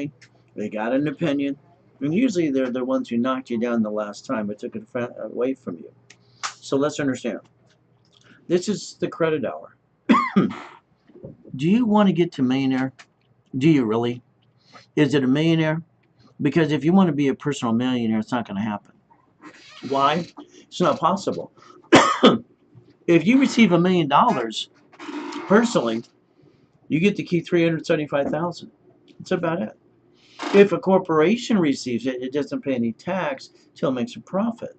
family. They got an opinion. And usually they're the ones who knocked you down the last time but took it away from you. So let's understand. This is the credit hour. Do you want to get to millionaire? Do you really? Is it a millionaire? Because if you want to be a personal millionaire, it's not going to happen. Why? It's not possible. If you receive $1 million personally, you get to keep 375,000. That's about it. If a corporation receives it, it doesn't pay any tax till it makes a profit.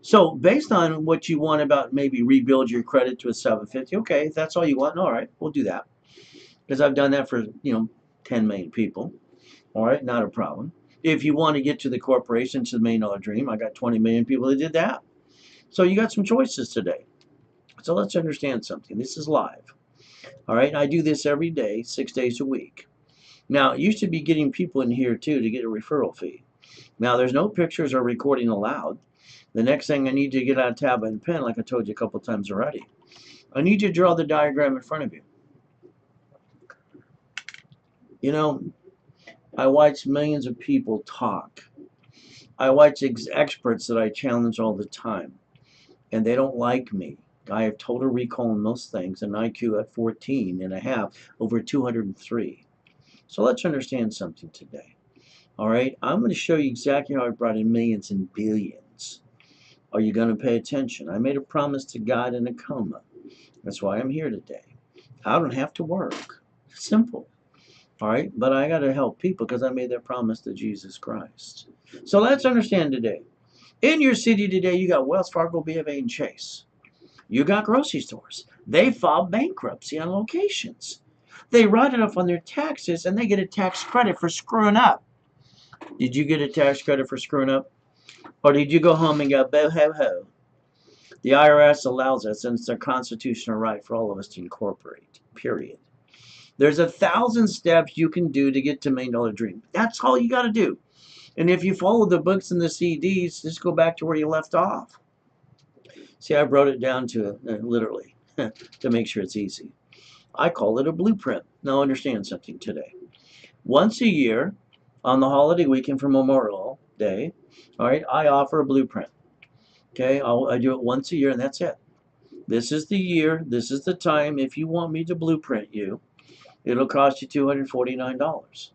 So based on what you want about maybe rebuild your credit to a 750, okay, if that's all you want, all right, we'll do that. Because I've done that for 10 million people. All right, not a problem. If you want to get to the corporation, to the $1 million dream, I got 20 million people that did that. So you got some choices today. So let's understand something. This is live. All right, I do this every day, 6 days a week. Now, it used to be getting people in here too to get a referral fee. Now, there's no pictures or recording allowed. The next thing I need to get out a tab and pen, like I told you a couple times already. I need you to draw the diagram in front of you. You know, I watch millions of people talk. I watch experts that I challenge all the time, and they don't like me. I have total recall on most things, an IQ at 14 and a half, over 203. So let's understand something today. All right, I'm going to show you exactly how I brought in millions and billions. Are you going to pay attention? I made a promise to God in a coma. That's why I'm here today. I don't have to work. Simple. All right, but I got to help people because I made that promise to Jesus Christ. So let's understand today. In your city today, you got Wells Fargo, B of A, and Chase. You got grocery stores. They file bankruptcy on locations. They write it off on their taxes, and they get a tax credit for screwing up. Did you get a tax credit for screwing up? Or did you go home and go, bo-ho-ho? The IRS allows us, and it's a constitutional right for all of us to incorporate, period. There's 1,000 steps you can do to get to $1 million dream. That's all you got to do. And if you follow the books and the CDs, just go back to where you left off. See, I wrote it down to literally to make sure it's easy. I call it a blueprint. Now understand something today. Once a year, on the holiday weekend for Memorial Day, all right, I offer a blueprint. Okay, I do it once a year, and that's it. This is the year. This is the time. If you want me to blueprint you, it'll cost you $249.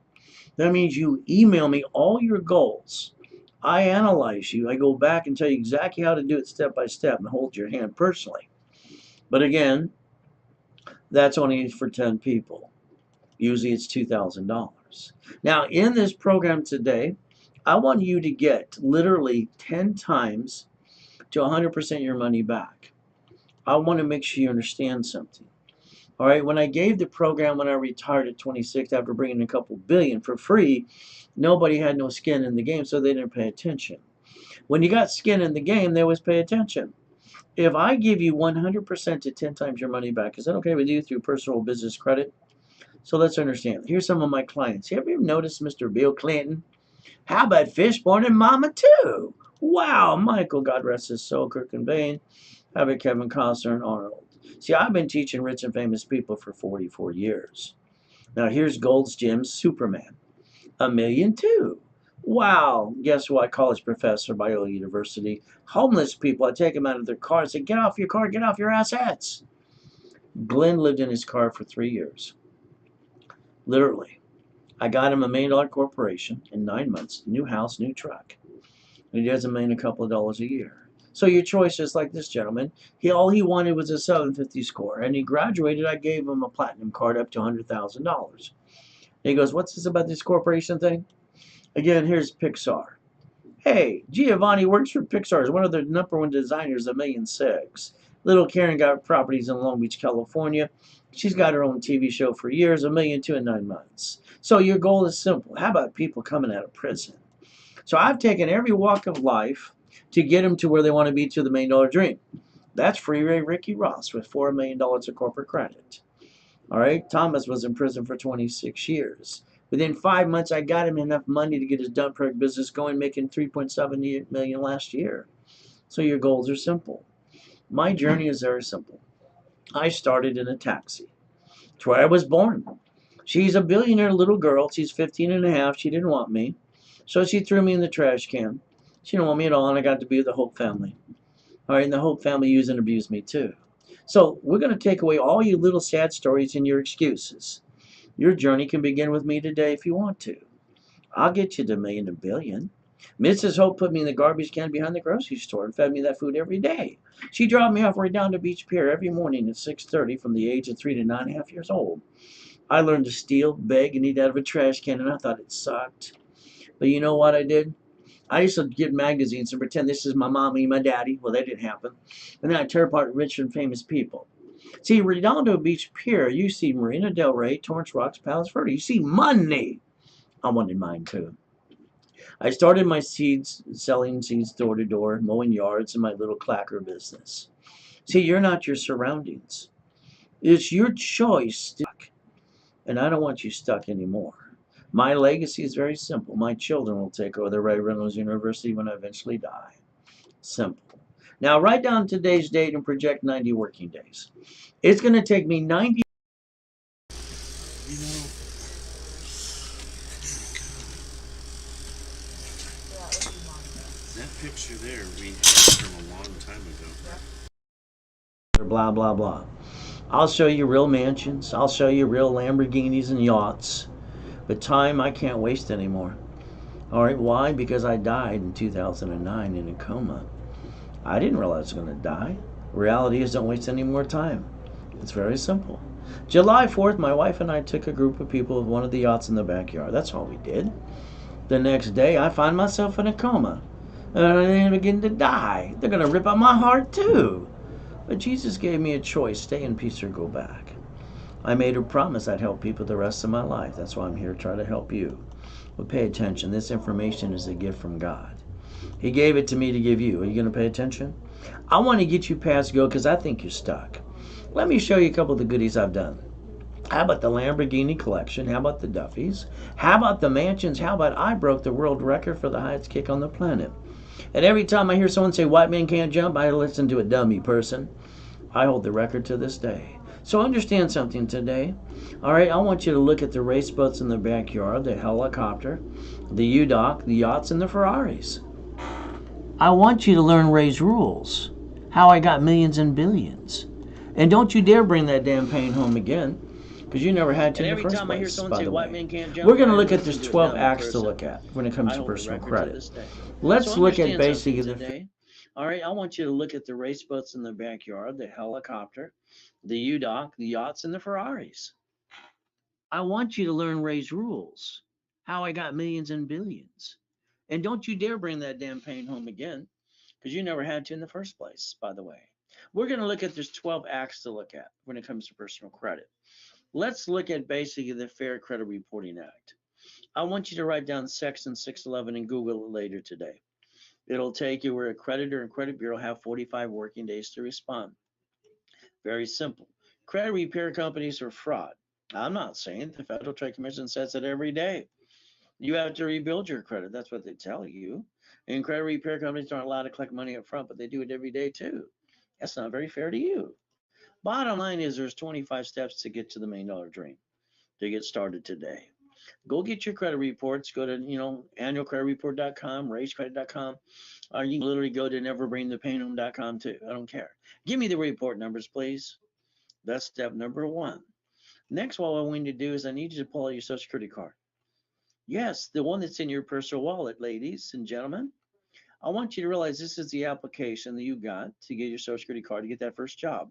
That means you email me all your goals. I analyze you. I go back and tell you exactly how to do it step by step and hold your hand personally. But again, that's only for 10 people. Usually it's $2,000. Now, in this program today, I want you to get literally 10 times to 100% your money back. I want to make sure you understand something. All right, when I gave the program when I retired at 26 after bringing a couple billion for free, nobody had no skin in the game, so they didn't pay attention. When you got skin in the game, they always pay attention. If I give you 100% to 10 times your money back, is that okay with you through personal business credit? So let's understand. Here's some of my clients. Have you ever noticed Mr. Bill Clinton? How about Fishborn and Mama too? Wow, Michael, God rest his soul, Kirk and Bain. How about Kevin Costner and Arnold? See, I've been teaching rich and famous people for 44 years. Now here's Gold's Gym's Superman. $1 million too. Wow, guess what? College professor, Biola University. Homeless people, I take them out of their car and say, get off your car, get off your assets. Glenn lived in his car for 3 years. Literally. I got him a $1 million corporation in 9 months, new house, new truck. And he doesn't make a couple of dollars a year. So your choice is like this gentleman. All he wanted was a 750 score. And he graduated. I gave him a platinum card up to $100,000. He goes, what's this about this corporation thing? Again, here's Pixar. Hey, Giovanni works for Pixar. Is one of the #1 designers of $1.6 million. Little Karen got properties in Long Beach, California. She's got her own TV show for years, $1.2 million in 9 months. So your goal is simple. How about people coming out of prison? So I've taken every walk of life to get them to where they want to be to the $1 million dream. That's Freeway Ricky Ross with $4 million of corporate credit. All right, Thomas was in prison for 26 years. Within 5 months, I got him enough money to get his dump truck business going, making $3.7 million last year. So your goals are simple. My journey is very simple. I started in a taxi. It's where I was born. She's a billionaire little girl. She's 15 and a half. She didn't want me. So she threw me in the trash can. She didn't want me at all, and I got to be with the Hope family. All right, and the Hope family used and abused me too. So we're going to take away all your little sad stories and your excuses. Your journey can begin with me today if you want to. I'll get you to million and billion. Mrs. Hope put me in the garbage can behind the grocery store and fed me that food every day. She dropped me off right down to Beach Pier every morning at 6:30 from the age of 3 to 9.5 years old. I learned to steal, beg, and eat out of a trash can, and I thought it sucked. But you know what I did? I used to get magazines and pretend this is my mommy and my daddy. Well, that didn't happen. And then I tear apart rich and famous people. See, Redondo Beach Pier, you see Marina Del Rey, Torrance Rocks, Palos Verdes. You see money. I wanted mine too. I started my seeds, selling seeds door to door, mowing yards, in my little clacker business. See, you're not your surroundings. It's your choice. And I don't want you stuck anymore. My legacy is very simple. My children will take over the Ray Reynolds University when I eventually die. Simple. Now, write down today's date and project 90 working days. It's going to take me 90. You know, that picture there we had from a long time ago. Blah, blah, blah. I'll show you real mansions. I'll show you real Lamborghinis and yachts. But time I can't waste anymore. All right, why? Because I died in 2009 in a coma. I didn't realize I was going to die. Reality is don't waste any more time. It's very simple. July 4th, my wife and I took a group of people with one of the yachts in the backyard. That's all we did. The next day, I find myself in a coma. And I begin to die. They're going to rip out my heart too. But Jesus gave me a choice, stay in peace or go back. I made a promise I'd help people the rest of my life. That's why I'm here to try to help you. But pay attention. This information is a gift from God. He gave it to me to give you. Are you going to pay attention? I want to get you past go because I think you're stuck. Let me show you a couple of the goodies I've done. How about the Lamborghini collection? How about the Duffys? How about the mansions? How about I broke the world record for the highest kick on the planet? And every time I hear someone say white man can't jump, I listen to a dummy person. I hold the record to this day. So understand something today. All right, I want you to look at the race boats in the backyard, the helicopter, the U-Dock, the yachts, and the Ferraris. I want you to learn Ray's rules, how I got millions and billions. And don't you dare bring that damn pain home again, because you never had to in the first place. I hear someone say white man can't jump, we're going to look at this 12 acts to look at when it comes to personal credit. Let's look at basically the... All right, I want you to look at the race boats in the backyard, the helicopter, the U-Dock, the yachts, and the Ferraris. I want you to learn Ray's rules, how I got millions and billions. And don't you dare bring that damn pain home again, because you never had to in the first place, by the way. We're going to look at there's 12 acts to look at when it comes to personal credit. Let's look at basically the Fair Credit Reporting Act. I want you to write down Section 611 and Google it later today. It'll take you where a creditor and credit bureau have 45 working days to respond. Very simple. Credit repair companies are fraud. I'm not saying the Federal Trade Commission says it every day. You have to rebuild your credit. That's what they tell you. And credit repair companies aren't allowed to collect money up front, but they do it every day too. That's not very fair to you. Bottom line is there's 25 steps to get to the $1 million dream to get started today. Go get your credit reports. Go to, annualcreditreport.com, raisecredit.com, or you can literally go to neverbringthepainhome.com too. I don't care. Give me the report numbers, please. That's step number one. Next, what I want you to do is I need you to pull out your Social Security card. Yes, the one that's in your personal wallet, ladies and gentlemen. I want you to realize this is the application that you got to get your Social Security card to get that first job.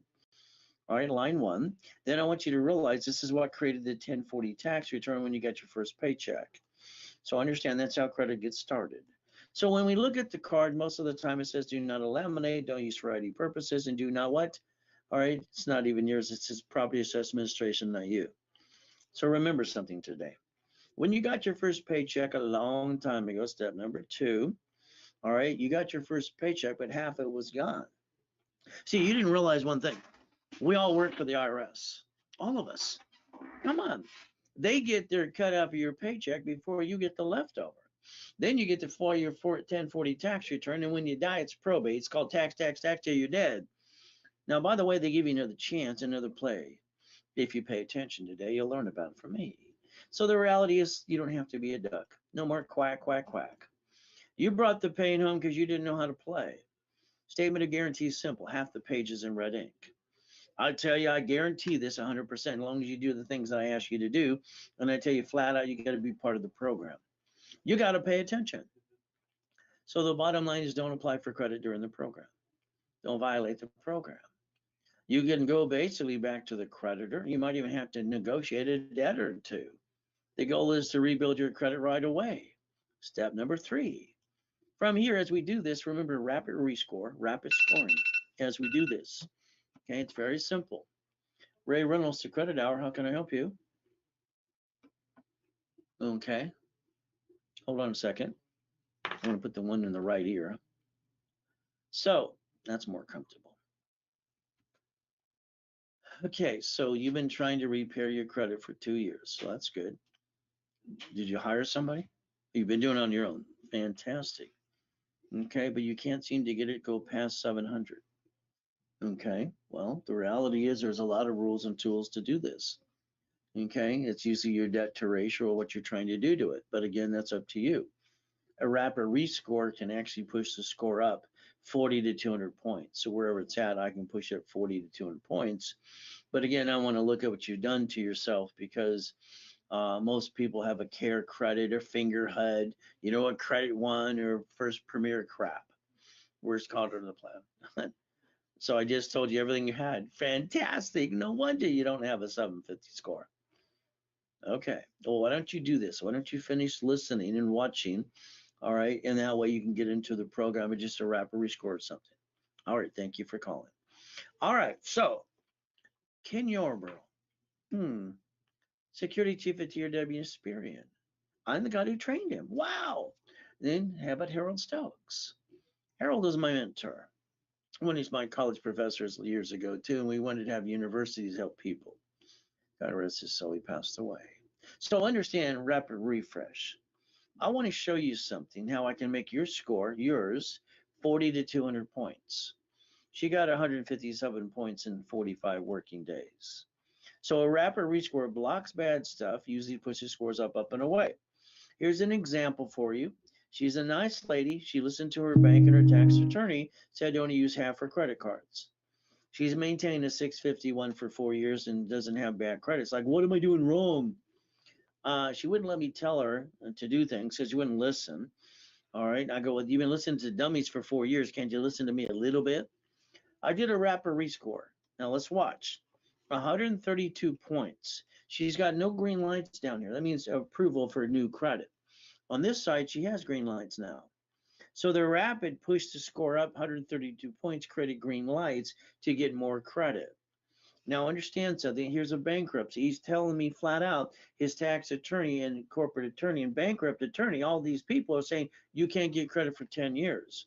All right, line one. Then I want you to realize this is what created the 1040 tax return when you got your first paycheck. So understand that's how credit gets started. So when we look at the card, most of the time it says do not eliminate, don't use for ID purposes, and do not what? All right, it's not even yours, it's his property assessment administration, not you. So remember something today. When you got your first paycheck a long time ago, step number two, all right, you got your first paycheck, but half of it was gone. See, you didn't realize one thing. We all work for the IRS. All of us. Come on. They get their cut out of your paycheck before you get the leftover. Then you get to file your 1040 tax return, and when you die, it's probate. It's called tax till you're dead. Now, by the way, they give you another chance, another play. If you pay attention today, you'll learn about it from me. So the reality is you don't have to be a duck. No more quack, quack, quack. You brought the pain home because you didn't know how to play. Statement of guarantee is simple. Half the page is in red ink. I tell you, I guarantee this 100% as long as you do the things that I ask you to do. And I tell you flat out, you got to be part of the program. You got to pay attention. So the bottom line is don't apply for credit during the program. Don't violate the program. You can go basically back to the creditor. You might even have to negotiate a debt or two. The goal is to rebuild your credit right away. Step number 3. From here, as we do this, remember rapid rescore, rapid scoring as we do this. Okay, it's very simple. Ray Reynolds to Credit Hour, how can I help you? Okay, hold on a second. I'm gonna put the one in the right ear. So that's more comfortable. Okay, so you've been trying to repair your credit for 2 years, so that's good. Did you hire somebody? You've been doing it on your own. Fantastic. Okay, but you can't seem to get it go past 700. Okay, well, the reality is there's a lot of rules and tools to do this. Okay, it's usually your debt to ratio or what you're trying to do to it. But again, that's up to you. A rapid rescore can actually push the score up 40 to 200 points. So wherever it's at, I can push it 40 to 200 points. But again, I want to look at what you've done to yourself because most people have a care credit or finger HUD, you know, a credit one or first premier crap. Worst card on the plan. So I just told you everything you had. Fantastic. No wonder you don't have a 750 score. Okay. Well, why don't you do this? Why don't you finish listening and watching? All right. And that way you can get into the program and just a rapid rescore or something. All right. Thank you for calling. All right. So, Ken Yarborough, security chief at TRW Experian. I'm the guy who trained him. Wow. Then how about Harold Stokes? Harold is my mentor. One of my college professors years ago too, and we wanted to have universities help people. God rest his soul, he passed away. So understand rapid refresh. I want to show you something, how I can make your score, yours, 40 to 200 points. She got 157 points in 45 working days. So a rapid rescore blocks bad stuff, usually pushes scores up, and away. Here's an example for you. She's a nice lady. She listened to her bank and her tax attorney said only use half her credit cards. She's maintained a 651 for 4 years and doesn't have bad credit. It's like, what am I doing wrong? She wouldn't let me tell her to do things because she wouldn't listen. All right. I go, well, you've been listening to dummies for 4 years. Can't you listen to me a little bit? I did a rapid rescore. Now let's watch. 132 points. She's got no green lights down here. That means approval for new credit. On this side, she has green lights now. So the rapid push to score up 132 points created green lights to get more credit. Now understand something, here's a bankruptcy. He's telling me flat out, his tax attorney and corporate attorney and bankrupt attorney, all these people are saying, you can't get credit for 10 years.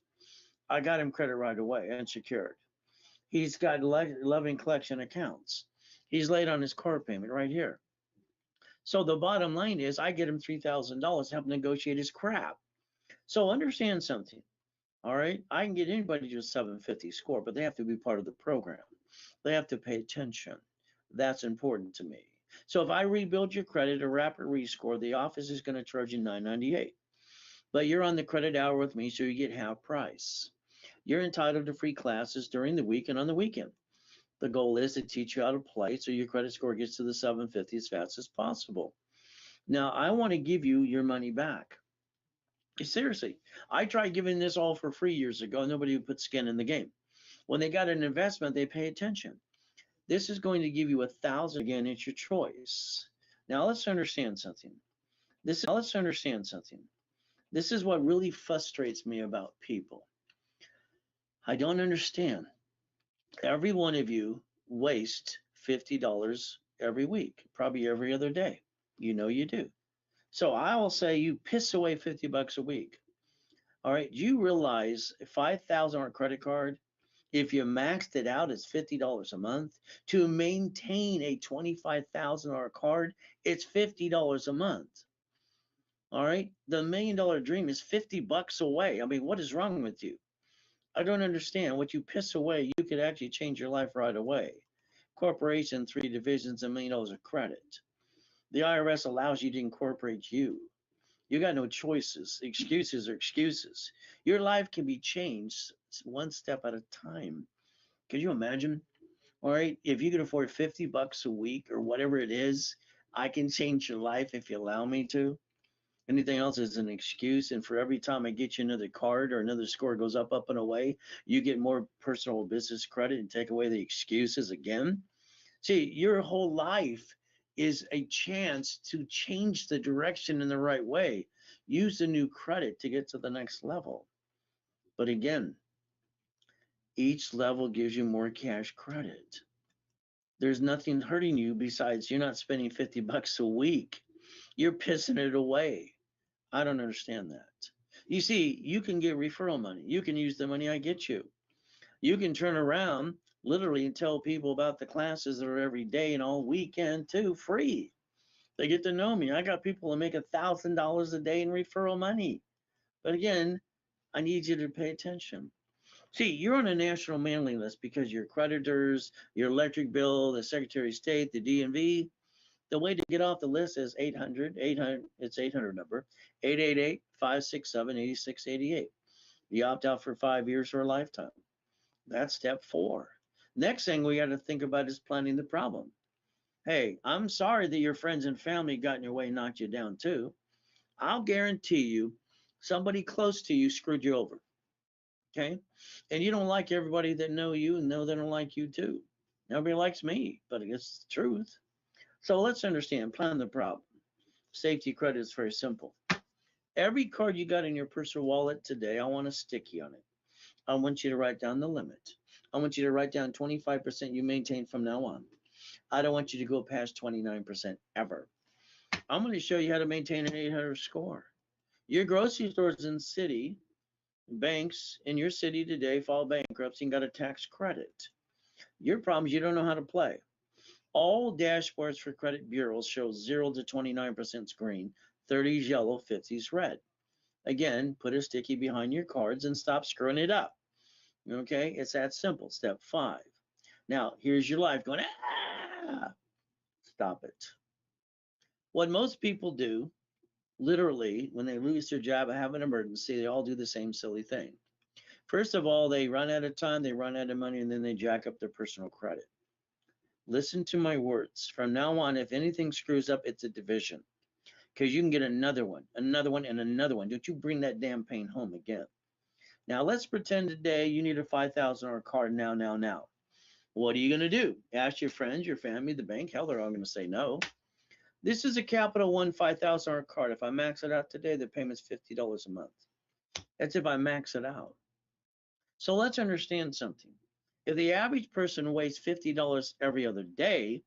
I got him credit right away, unsecured. He's got 11 collection accounts. He's late on his car payment right here. So the bottom line is I get him $3,000 to help negotiate his crap. So understand something. All right, I can get anybody to a 750 score, but they have to be part of the program. They have to pay attention. That's important to me. So if I rebuild your credit or rapid rescore, the office is going to charge you $9.98. But you're on the credit hour with me, so you get half price. You're entitled to free classes during the week and on the weekend. The goal is to teach you how to play so your credit score gets to the 750 as fast as possible. Now, I want to give you your money back. Seriously, I tried giving this all for free years ago. Nobody would put skin in the game. When they got an investment, they pay attention. This is going to give you 1,000. Again, it's your choice. Now let's understand something. This is what really frustrates me about people. I don't understand. Every one of you waste $50 every week, probably every other day. You know you do. So I will say you piss away $50 a week. All right, do you realize a $5,000 credit card, if you maxed it out, it's $50 a month. To maintain a $25,000 card, it's $50 a month. All right, the $1 million dream is $50 away. I mean, what is wrong with you? I don't understand. What you piss away, you could actually change your life right away. Corporation, 3 divisions, $1 million of credit. The IRS allows you to incorporate you. You got no choices. Excuses are excuses. Your life can be changed one step at a time. Can you imagine? All right, if you can afford 50 bucks a week or whatever it is, I can change your life if you allow me to. Anything else is an excuse. And for every time I get you another card or another score goes up and away, you get more personal business credit and take away the excuses again. See, your whole life is a chance to change the direction in the right way. Use the new credit to get to the next level. But again, each level gives you more cash credit. There's nothing hurting you besides you're not spending 50 bucks a week. You're pissing it away. I don't understand that. You see, you can get referral money. You can use the money I get you. You can turn around literally and tell people about the classes that are every day and all weekend too, free. They get to know me. I got people that make $1,000 a day in referral money. But again, I need you to pay attention. See, you're on a national mailing list because your creditors, your electric bill, the Secretary of State, the DMV. The way to get off the list is 800, it's 800 number, 888-567-8688. You opt out for 5 years or a lifetime. That's step 4. Next thing we got to think about is planning the problem. Hey, I'm sorry that your friends and family got in your way and knocked you down too. I'll guarantee you somebody close to you screwed you over. Okay? And you don't like everybody that know you and know they don't like you too. Nobody likes me, but it's the truth. So let's understand, plan the problem. Safety credit is very simple. Every card you got in your personal wallet today, I want a sticky on it. I want you to write down the limit. I want you to write down 25% you maintain from now on. I don't want you to go past 29% ever. I'm going to show you how to maintain an 800 score. Your grocery stores in the city, banks in your city today filed bankruptcy and got a tax credit. Your problem is you don't know how to play. All dashboards for credit bureaus show 0 to 29% green, 30 is yellow, 50 is red. Again, put a sticky behind your cards and stop screwing it up. Okay, it's that simple. Step 5. Now, here's your life going, ah, stop it. What most people do, literally, when they lose their job or have an emergency, they all do the same silly thing. First of all, they run out of time, they run out of money, and then they jack up their personal credit. Listen to my words. From now on, if anything screws up, it's a division. Because you can get another one, and another one. Don't you bring that damn pain home again. Now, let's pretend today you need a $5,000 card now. What are you going to do? Ask your friends, your family, the bank. Hell, they're all going to say no. This is a Capital One $5,000 card. If I max it out today, the payment's $50 a month. That's if I max it out. So let's understand something. If the average person wastes $50 every other day,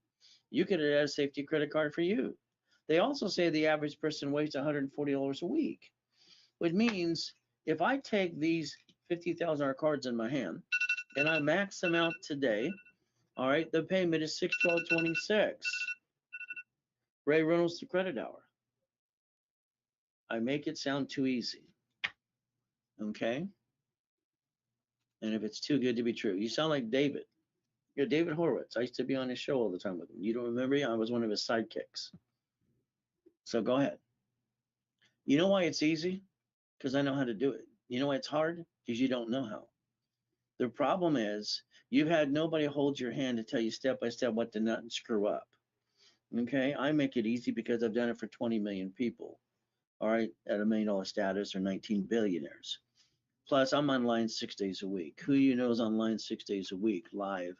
you could add a safety credit card for you. They also say the average person wastes $140 a week, which means if I take these $50,000 cards in my hand and I max them out today, all right, the payment is $612.26. Ray Reynolds, the credit hour. I make it sound too easy, okay? And if it's too good to be true, you sound like David. You're David Horowitz. I used to be on his show all the time with him. You don't remember me? I was one of his sidekicks. So go ahead. You know why it's easy? Because I know how to do it. You know why it's hard? Because you don't know how. The problem is you've had nobody hold your hand to tell you step by step what to not and screw up. Okay, I make it easy because I've done it for 20 million people. All right, at $1 million status or 19 billionaires. Plus, I'm online 6 days a week. Who you know is online 6 days a week, live,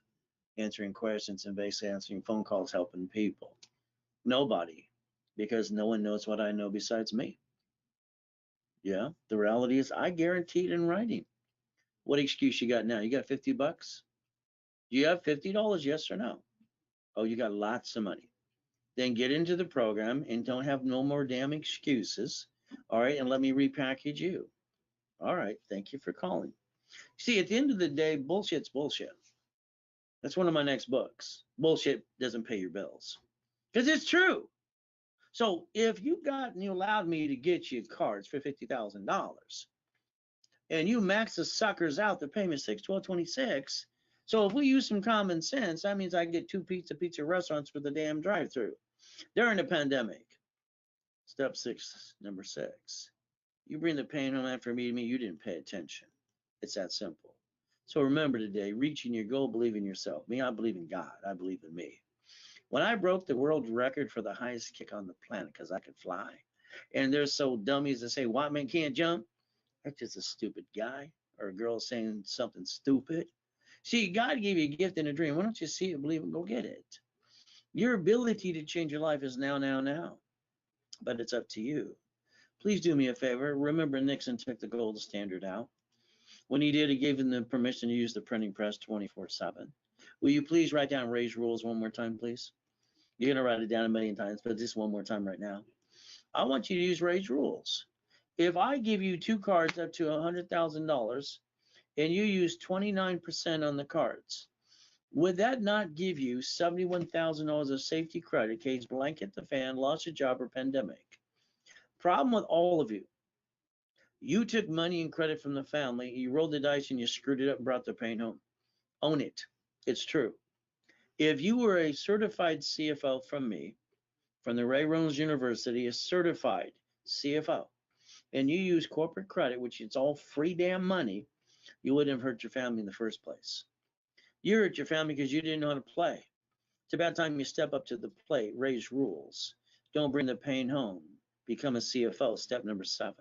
answering questions and basically answering phone calls, helping people? Nobody, because no one knows what I know besides me. Yeah, the reality is I guarantee it in writing. What excuse you got now? You got 50 bucks? Do you have $50? Yes or no? Oh, you got lots of money. Then get into the program and don't have no more damn excuses. All right, and let me repackage you. All right, thank you for calling. See, at the end of the day, bullshit's bullshit. That's one of my next books. Bullshit doesn't pay your bills. Because it's true. So if you got and you allowed me to get you cards for $50,000 and you max the suckers out, the payment $612.26. So if we use some common sense, that means I can get 2 pizza restaurants for the damn drive-through. During the pandemic, step six, number six, you bring the pain home after meeting me, you didn't pay attention. It's that simple. So remember today, reaching your goal, believe in yourself. Me, I believe in God. I believe in me. When I broke the world record for the highest kick on the planet because I could fly, and there's so dummies that say white man can't jump, that's just a stupid guy or a girl saying something stupid. See, God gave you a gift and a dream. Why don't you see it, believe it, and go get it? Your ability to change your life is now, now, now. But it's up to you. Please do me a favor. Remember, Nixon took the gold standard out. When he did, he gave them the permission to use the printing press 24/7. Will you please write down Ray's rules one more time, please? You're going to write it down a million times, but just one more time right now. I want you to use Ray's rules. If I give you two cards up to $100,000 and you use 29% on the cards, would that not give you $71,000 of safety credit in case blanket the fan, lost your job, or pandemic? Problem with all of you, you took money and credit from the family, you rolled the dice and you screwed it up and brought the pain home. Own it. It's true. If you were a certified CFO from me, from the Ray Reynolds University, a certified CFO, and you use corporate credit, which it's all free damn money, you wouldn't have hurt your family in the first place. You hurt your family because you didn't know how to play. It's about time you step up to the plate, raise rules. Don't bring the pain home. Become a CFO, step number 7.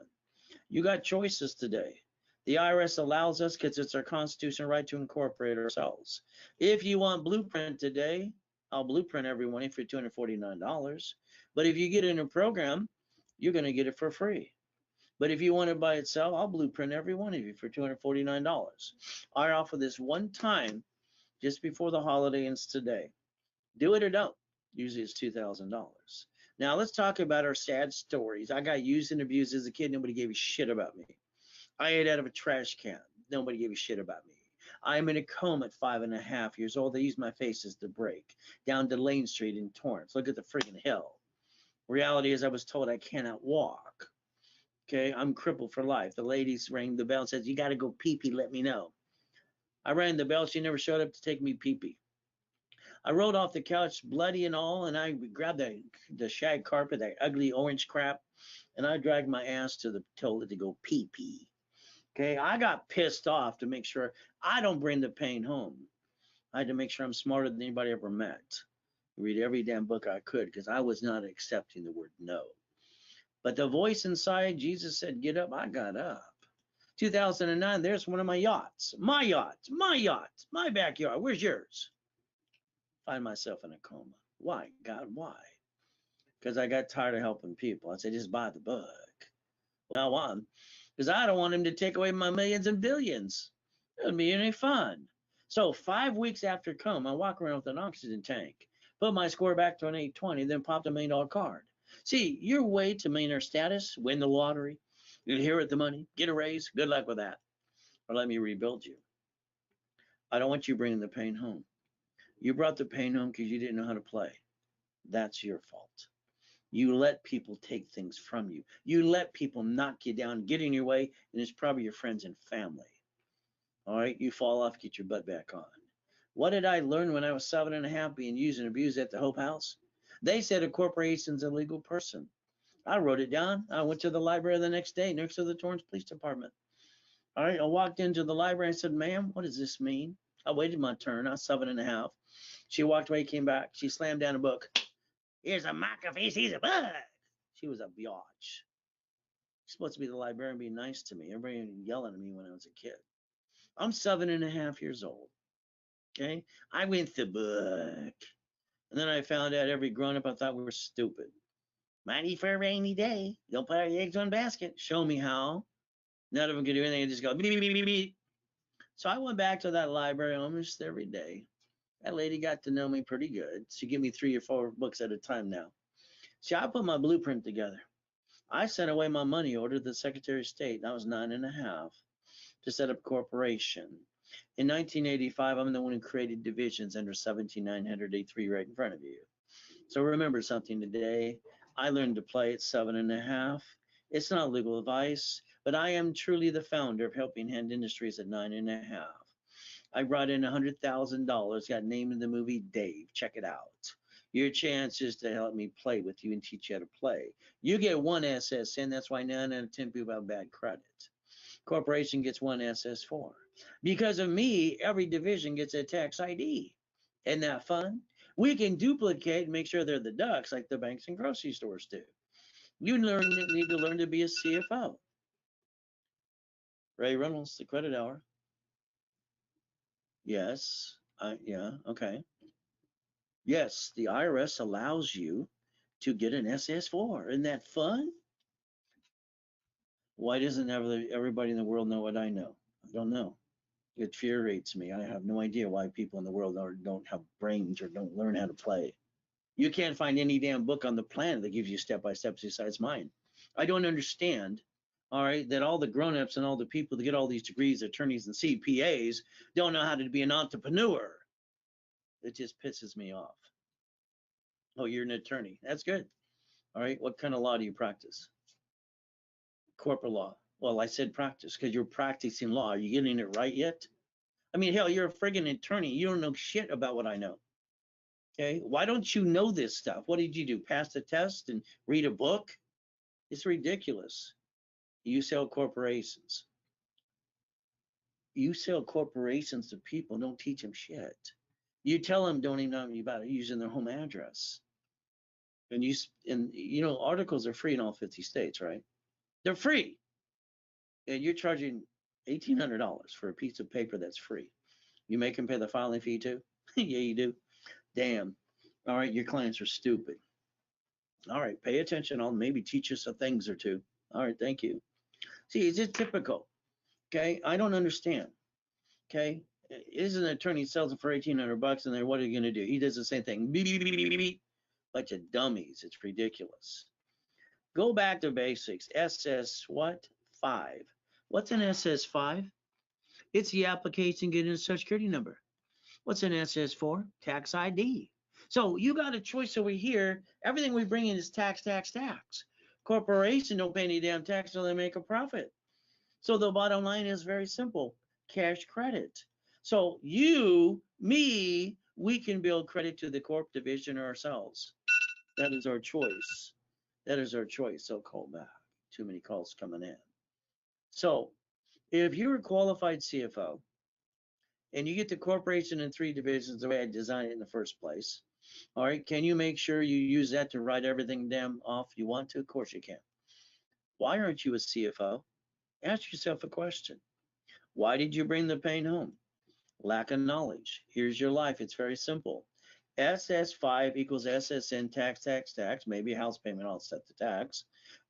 You got choices today. The IRS allows us, because it's our constitutional right, to incorporate ourselves. If you want blueprint today, I'll blueprint every one for $249. But if you get in a program, you're going to get it for free. But if you want it by itself, I'll blueprint every one of you for $249. I offer this one time just before the holiday ends today. Do it or don't. Usually it's $2,000. Now let's talk about our sad stories. I got used and abused as a kid. Nobody gave a shit about me. I ate out of a trash can. Nobody gave a shit about me. I'm in a coma at 5.5 years old. They used my face as the brake. Down to Lane Street in Torrance. Look at the friggin' hill. Reality is I was told I cannot walk. Okay, I'm crippled for life. The ladies rang the bell and said, you got to go pee-pee, let me know. I rang the bell. She never showed up to take me pee-pee. I rolled off the couch, bloody and all, and I grabbed the shag carpet, that ugly orange crap, and I dragged my ass to the toilet to go pee-pee. Okay, I got pissed off to make sure I don't bring the pain home. I had to make sure I'm smarter than anybody ever met. Read every damn book I could because I was not accepting the word no. But the voice inside, Jesus said, get up. I got up. 2009, there's one of my yachts. My yacht, my yacht, my backyard. Where's yours? Find myself in a coma. Why, God, why? Because I got tired of helping people. I said, just buy the book. Well, I want, because I don't want him to take away my millions and billions. It wouldn't be any fun. So 5 weeks after coma, I walk around with an oxygen tank, put my score back to an 820, then popped a $1 million card. See, your way to millionaire status, win the lottery, you inherit the money, get a raise, good luck with that. Or let me rebuild you. I don't want you bringing the pain home. You brought the pain home because you didn't know how to play. That's your fault. You let people take things from you. You let people knock you down, get in your way, and it's probably your friends and family. All right, you fall off, get your butt back on. What did I learn when I was 7.5 being used and abused at the Hope House? They said a corporation's a legal person. I wrote it down. I went to the library the next day next to the Torrance Police Department. All right, I walked into the library and said, ma'am, what does this mean? I waited my turn. I was 7.5. She walked away, came back. She slammed down a book. Here's a McAfee, he's a bug. She was a biatch. She's supposed to be the librarian, be nice to me. Everybody yelling at me when I was a kid. I'm 7.5 years old. Okay, I went the book. And then I found out every grown-up I thought we were stupid. Money for a rainy day. Don't put all your eggs in one basket. Show me how. None of them could do anything. They just go, beep, beep, beep, beep, beep. So I went back to that library almost every day. That lady got to know me pretty good. She gave me 3 or 4 books at a time now. See, I put my blueprint together. I sent away my money order to the Secretary of State. I was 9.5 to set up a corporation. In 1985, I'm the one who created divisions under 17983 right in front of you. So remember something today. I learned to play at 7.5. It's not legal advice, but I am truly the founder of Helping Hand Industries at 9.5. I brought in $100,000, got named in the movie Dave. Check it out. Your chance is to help me play with you and teach you how to play. You get one SSN, that's why 9 out of 10 people have bad credit. Corporation gets one SS4. Because of me, every division gets a tax ID. Isn't that fun? We can duplicate and make sure they're the ducks like the banks and grocery stores do. You need to learn to be a CFO. Ray Reynolds, the credit hour. Yes, yeah, okay. Yes, the IRS allows you to get an SS4. Isn't that fun? Why doesn't everybody in the world know what I know? I don't know. It infuriates me. I have no idea why people in the world don't have brains or don't learn how to play. You can't find any damn book on the planet that gives you step-by-steps besides mine. I don't understand, all right, that all the grown-ups and all the people that get all these degrees, attorneys and CPAs, don't know how to be an entrepreneur. It just pisses me off. Oh, you're an attorney. That's good. All right, what kind of law do you practice? Corporate law. Well, I said practice because you're practicing law. Are you getting it right yet? I mean, hell, you're a friggin' attorney. You don't know shit about what I know. Okay, why don't you know this stuff? What did you do? Pass the test and read a book? It's ridiculous. You sell corporations. You sell corporations to people. Don't teach them shit. You tell them don't even know about it using their home address. And you know articles are free in all 50 states, right? They're free, and you're charging $1,800 for a piece of paper that's free. You make them pay the filing fee too? Yeah, you do. Damn. All right, your clients are stupid. All right, pay attention. I'll maybe teach you some things or two. All right, thank you. See, it's just typical. Okay, I don't understand. Okay, is an attorney sells it for $1,800, and then what are you going to do? He does the same thing. Beep, beep, beep, beep, beep. Bunch of dummies. It's ridiculous. Go back to basics. SS what? 5. What's an SS5? It's the application getting a social security number. What's an SS4? Tax ID. So you got a choice over here. Everything we bring in is tax, tax, tax. Corporation don't pay any damn tax until they make a profit. So the bottom line is very simple: cash credit. So you, me, we can build credit to the corp division ourselves. That is our choice. That is our choice. So call back. Too many calls coming in. So if you're a qualified CFO and you get the corporation in 3 divisions the way I designed it in the first place, all right, can you make sure you use that to write everything damn off you want to? Of course you can. Why aren't you a CFO? Ask yourself a question. Why did you bring the pain home? Lack of knowledge. Here's your life. It's very simple. SS5 equals SSN tax, tax, tax. Maybe a house payment, I'll set the tax.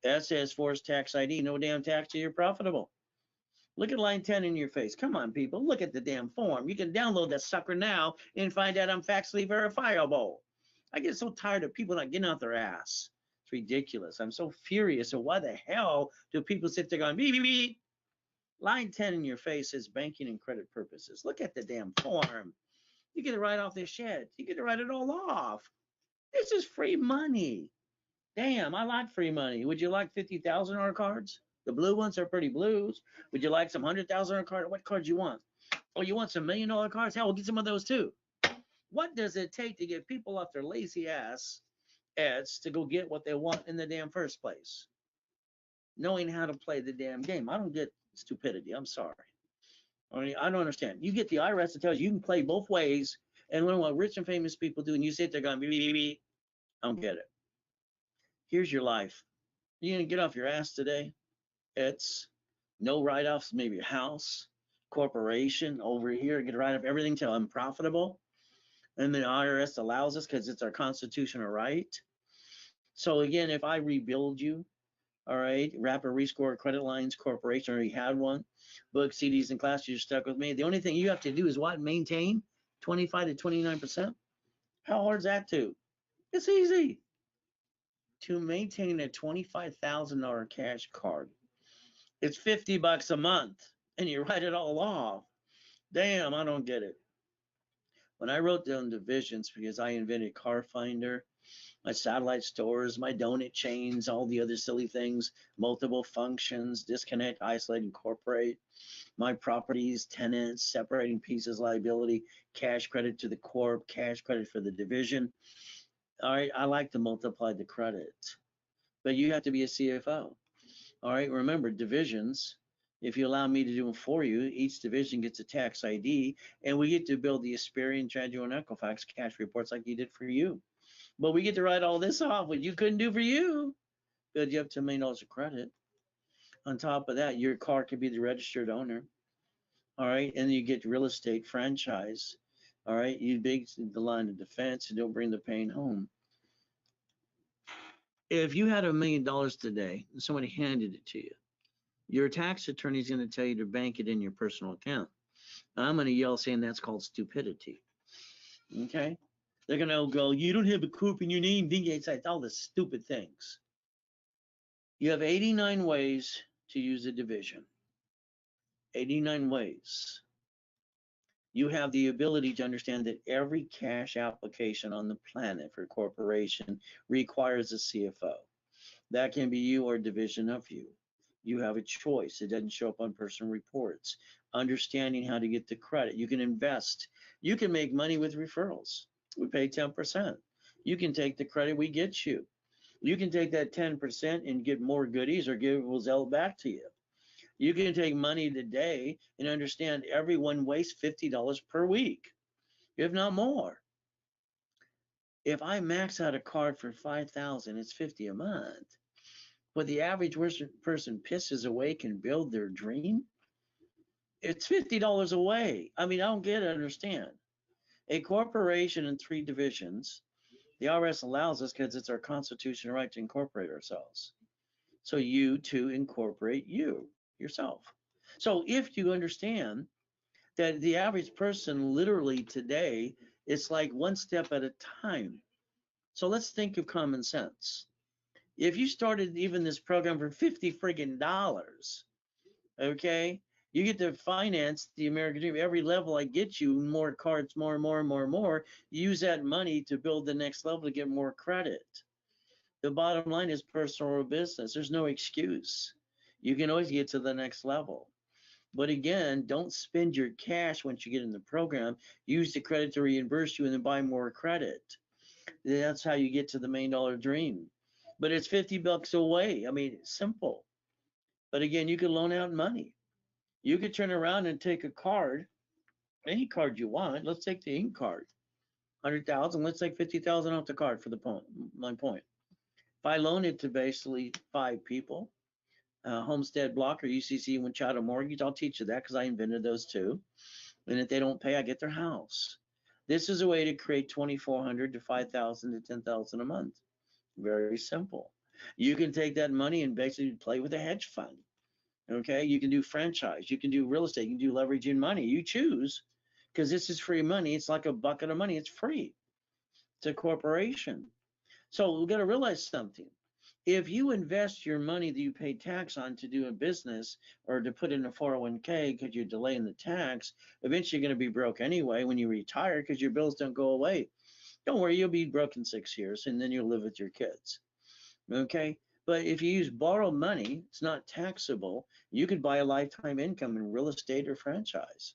SS4 is tax ID. No damn tax, you're profitable. Look at line 10 in your face. Come on, people. Look at the damn form. You can download that sucker now and find out I'm factually verifiable. I get so tired of people not getting out their ass. It's ridiculous. I'm so furious. So why the hell do people sit there going, beep, beep, beep? Line 10 in your face is banking and credit purposes. Look at the damn form. You get it right off this shit. You get to write it all off. This is free money. Damn, I like free money. Would you like $50,000 cards? The blue ones are pretty blues. Would you like some $100,000 card? What cards you want? Oh, you want some $1,000,000 cards? Hell, we'll get some of those too. What does it take to get people off their lazy ass to go get what they want in the damn first place? Knowing how to play the damn game. I don't get stupidity. I'm sorry. I mean, I don't understand. You get the IRS that tells you can play both ways and learn what rich and famous people do, and you sit there going, beep, beep, beep. I don't get it. Here's your life. You're going to get off your ass today. It's no write-offs, maybe a house, corporation over here, get a write-off everything till I'm profitable. And the IRS allows us because it's our constitutional right. So again, if I rebuild you, all right, rapid rescore credit lines corporation, already had one, book CDs and classes, you're stuck with me. The only thing you have to do is what? Maintain 25 to 29%. How hard is that to? It's easy to maintain a $25,000 cash card. It's $50 a month, and you write it all off. Damn, I don't get it. When I wrote down divisions, because I invented Car Finder, my satellite stores, my donut chains, all the other silly things, multiple functions, disconnect, isolate, incorporate, my properties, tenants, separating pieces, liability, cash credit to the corp, cash credit for the division. All right, I like to multiply the credit, but you have to be a CFO. All right, remember divisions. If you allow me to do them for you, each division gets a tax ID, and we get to build the Experian, Tragio, and Equifax cash reports like you did for you. But we get to write all this off, what you couldn't do for you. Build you up to $1 million of credit. On top of that, your car can be the registered owner. All right, and you get real estate franchise. All right, you big the line of defense and don't bring the pain home. If you had $1 million today and somebody handed it to you, your tax attorney is going to tell you to bank it in your personal account. I'm going to yell saying that's called stupidity. Okay? They're going to go, you don't have a corp in your name, it's like all the stupid things. You have 89 ways to use a division. 89 ways. You have the ability to understand that every cash application on the planet for a corporation requires a CFO. That can be you or a division of you. You have a choice. It doesn't show up on personal reports. Understanding how to get the credit. You can invest. You can make money with referrals. We pay 10%. You can take the credit we get you. You can take that 10% and get more goodies or give it back to you. You can take money today and understand everyone wastes $50 per week, if not more. If I max out a card for $5,000, it's $50 a month. But the average person pisses away can build their dream. It's $50 away. I mean, I don't get it, understand. A corporation in 3 divisions, the IRS allows us because it's our constitutional right to incorporate ourselves. So you to incorporate yourself. So if you understand that the average person literally today, it's like one step at a time. So let's think of common sense. If you started even this program for $50 friggin' dollars, okay, you get to finance the American dream. Every level I get you more cards, more and more and more and more. Use that money to build the next level to get more credit. The bottom line is personal or business. There's no excuse. You can always get to the next level. But again, don't spend your cash once you get in the program. Use the credit to reimburse you and then buy more credit. That's how you get to the $1 million dream. But it's $50 away. I mean, it's simple. But again, you could loan out money. You could turn around and take a card, any card you want. Let's take the ink card, 100,000. Let's take 50,000 off the card for my point. If I loan it to basically 5 people, Homestead Block or UCC Winchata Mortgage, I'll teach you that because I invented those too. And if they don't pay, I get their house. This is a way to create 2,400 to 5,000 to 10,000 a month. Very simple. You can take that money and basically play with a hedge fund. Okay, you can do franchise, you can do real estate, you can do leveraging money. You choose, because this is free money. It's like a bucket of money. It's free. It's a corporation. So we've got to realize something. If you invest your money that you pay tax on to do a business or to put in a 401k because you're delaying the tax, eventually you're going to be broke anyway when you retire because your bills don't go away. Don't worry, you'll be broke in 6 years and then you'll live with your kids. Okay? But if you use borrowed money, it's not taxable. You could buy a lifetime income in real estate or franchise.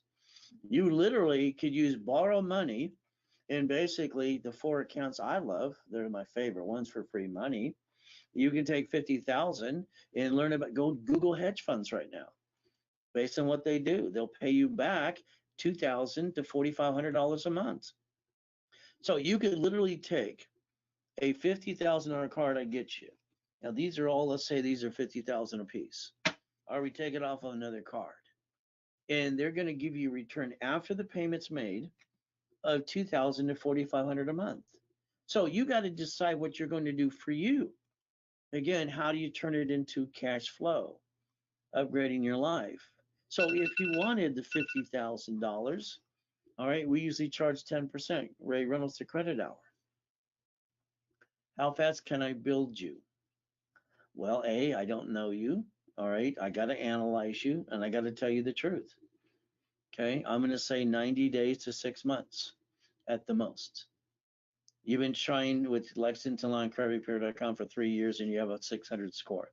You literally could use borrowed money in basically the 4 accounts I love. They're my favorite ones for free money. You can take 50,000 and learn about, go Google hedge funds right now. Based on what they do, they'll pay you back $2,000 to $4,500 a month. So you could literally take a $50,000 card I get you. Now these are all, let's say these are 50,000 a piece. Or we take it off of another card. And they're going to give you a return after the payment's made of $2,000 to $4,500 a month. So you got to decide what you're going to do for you. Again, how do you turn it into cash flow? Upgrading your life. So if you wanted the $50,000, all right, we usually charge 10%. Ray Reynolds, the credit hour. How fast can I build you? Well, A, I don't know you. All right, I got to analyze you and I got to tell you the truth. Okay, I'm going to say 90 days to 6 months at the most. You've been trying with LexingtonLineCreditRepair.com for 3 years and you have a 600 score.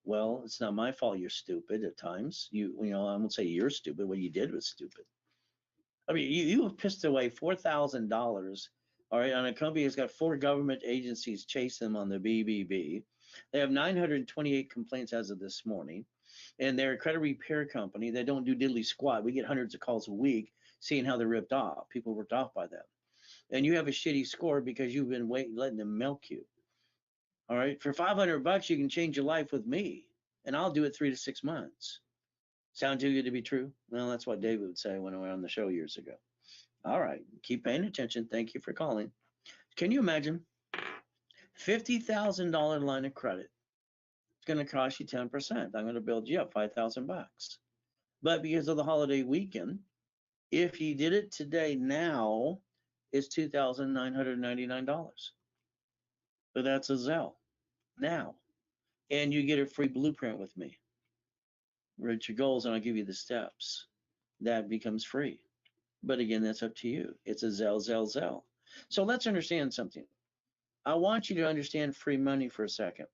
Well, it's not my fault you're stupid at times. You know, I won't say you're stupid. What you did was stupid. I mean, you have pissed away $4,000 All right, on a company that's got 4 government agencies chasing them on the BBB. They have 928 complaints as of this morning, and they're a credit repair company. They don't do diddly squat. We get hundreds of calls a week seeing how they're ripped off. People ripped off by them, and you have a shitty score because you've been letting them milk you. All right, for $500, you can change your life with me, and I'll do it 3 to 6 months. Sound too good to be true? Well, that's what David would say when I went on the show years ago. All right, keep paying attention. Thank you for calling. Can you imagine? $50,000 line of credit. It's going to cost you 10%. I'm going to build you up $5,000. But because of the holiday weekend, if you did it today, now it's $2,999. But that's a Zelle now. And you get a free blueprint with me. Write your goals and I'll give you the steps. That becomes free. But again, that's up to you. It's a Zelle. So let's understand something. I want you to understand free money for a second.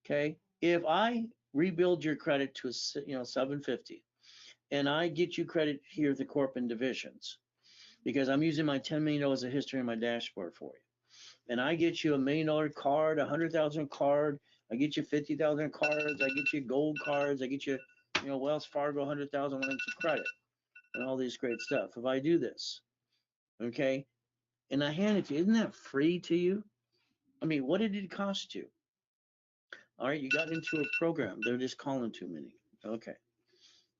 Okay? If I rebuild your credit to a 750, and I get you credit here at the corporate divisions, because I'm using my $10 million of history on my dashboard for you, and I get you $1 million card, 100,000 card, I get you 50,000 cards, I get you gold cards, I get you, Wells Fargo 100,000 lines of credit, and all these great stuff. If I do this, okay, and I hand it to you, isn't that free to you? I mean, what did it cost you? All right, you got into a program. They're just calling too many. Okay.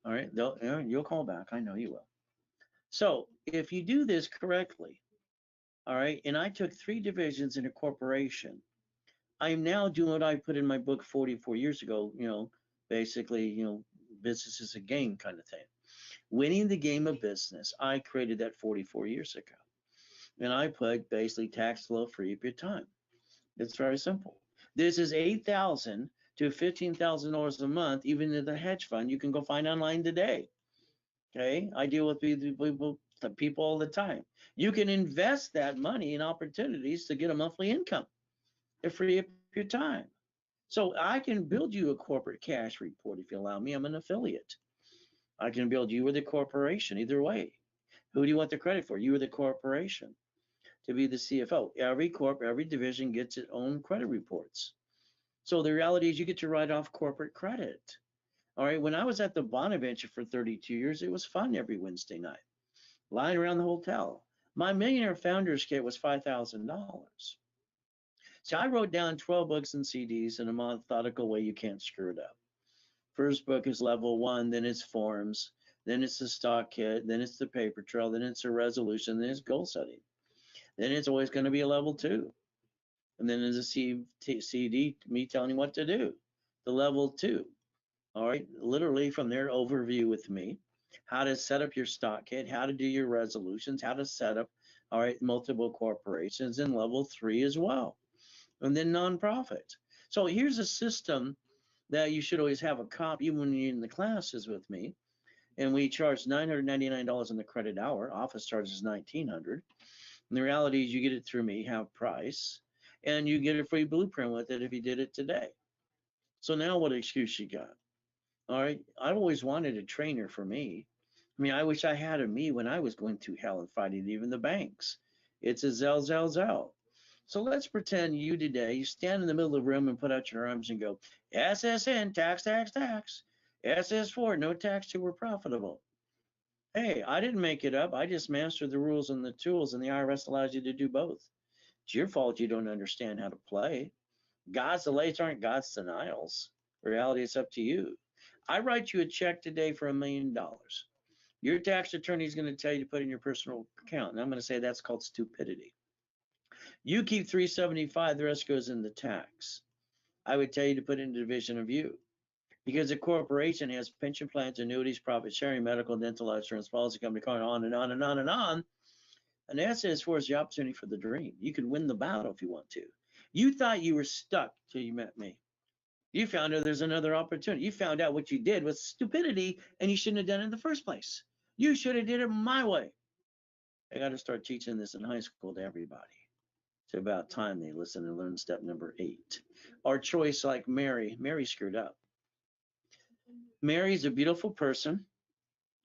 All right, you'll call back. I know you will. So if you do this correctly, all right, and I took 3 divisions in a corporation, I am now doing what I put in my book 44 years ago, basically, business is a game kind of thing. Winning the game of business, I created that 44 years ago. And I put basically tax flow free of your time. It's very simple. This is $8,000 to $15,000 a month, even in the hedge fund. You can go find online today. Okay, I deal with people all the time. You can invest that money in opportunities to get a monthly income to free up your time. So I can build you a corporate cash report if you allow me. I'm an affiliate. I can build you with a corporation either way. Who do you want the credit for? You or the corporation to be the CFO. Every division gets its own credit reports. So the reality is you get to write off corporate credit. All right, when I was at the Bonaventure for 32 years, it was fun every Wednesday night, lying around the hotel. My Millionaire Founders Kit was $5,000. So I wrote down 12 books and CDs in a methodical way you can't screw it up. First book is level 1, then it's forms, then it's the stock kit, then it's the paper trail, then it's a resolution, then it's goal setting. Then it's always going to be a level 2. And then there's a CD, me telling you what to do, the level 2. All right, literally from their overview with me, how to set up your stock kit, how to do your resolutions, how to set up, all right, multiple corporations, and level 3 as well. And then nonprofit. So here's a system that you should always have a copy, even when you're in the classes with me. And we charge $999 in the credit hour. Office charges $1,900. And the reality is you get it through me, half price, and you get a free blueprint with it if you did it today. So now what excuse you got? All right, I always wanted a trainer for me. I mean, I wish I had a me when I was going through hell and fighting even the banks. It's a Zelle. So let's pretend you today, you stand in the middle of the room and put out your arms and go, SSN, tax. SS4, no tax till we're profitable. Hey, I didn't make it up. I just mastered the rules and the tools, and the IRS allows you to do both. It's your fault you don't understand how to play. God's delays aren't God's denials. Reality, it's up to you. I write you a check today for $1 million. Your tax attorney is going to tell you to put in your personal account, and I'm going to say that's called stupidity. You keep $375, the rest goes into tax. I would tell you to put in the division of you, because a corporation has pension plans, annuities, profit sharing, medical, dental, life insurance, policy company, car, on and on and on and on. An SS4 is the opportunity for the dream. You can win the battle if you want to. You thought you were stuck till you met me. You found out there's another opportunity. You found out what you did was stupidity, and you shouldn't have done it in the first place. You should have did it my way. I got to start teaching this in high school to everybody. It's about time they listen and learn step number 8. Our choice, like Mary screwed up. Mary's a beautiful person.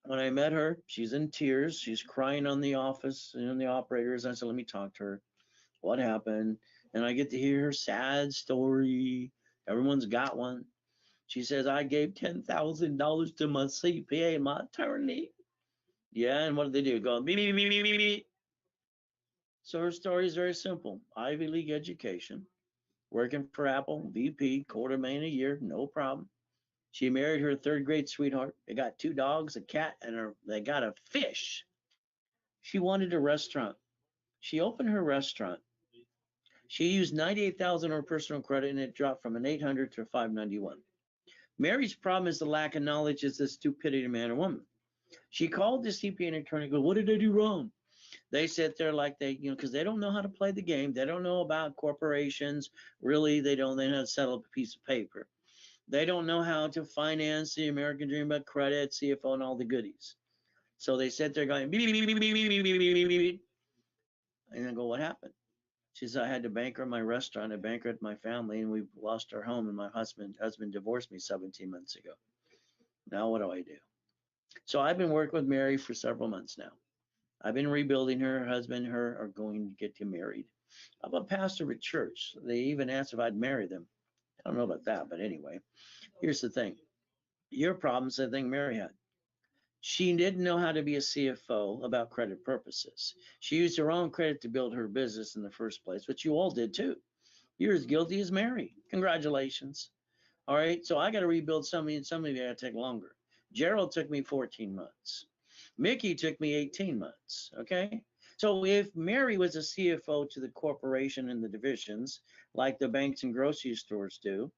When I met her, she's in tears. She's crying on the office and the operators. I said, let me talk to her. What happened? And I get to hear her sad story. Everyone's got one. She says, I gave $10,000 to my CPA, my attorney. Yeah, and what did they do? Go, beep, beep, beep, beep, beep, beep. So her story is very simple. Ivy League education, working for Apple, VP, $250,000 a year, no problem. She married her third grade sweetheart. They got 2 dogs, a cat, and they got a fish. She wanted a restaurant. She opened her restaurant. She used 98,000 on her personal credit, and it dropped from an 800 to 591. Mary's problem is the lack of knowledge, is the stupidity of man or woman. She called the CPA and attorney, go, what did I do wrong? They sit there like because they don't know how to play the game. They don't know about corporations. Really, they don't know how to settle up a piece of paper. They don't know how to finance the American dream about credit, CFO, and all the goodies. So they sit there going, beep, beep, beep, beep, beep, beep, beep, beep, beep. And I go, what happened? She said, I had to bankrupt my restaurant, I bankrupted my family, and we lost our home, and my husband divorced me 17 months ago. Now what do I do? So I've been working with Mary for several months now. I've been rebuilding her. Her husband and her are going to get married. I'm a pastor at church. They even asked if I'd marry them. I don't know about that, but anyway, here's the thing. Your problem's the thing Mary had. She didn't know how to be a CFO about credit purposes. She used her own credit to build her business in the first place, which you all did too. You're as guilty as Mary. Congratulations. All right. So I got to rebuild some of you, and some of you got to take longer. Gerald took me 14 months. Mickey took me 18 months. Okay. So if Mary was a CFO to the corporation and the divisions, like the banks and grocery stores do,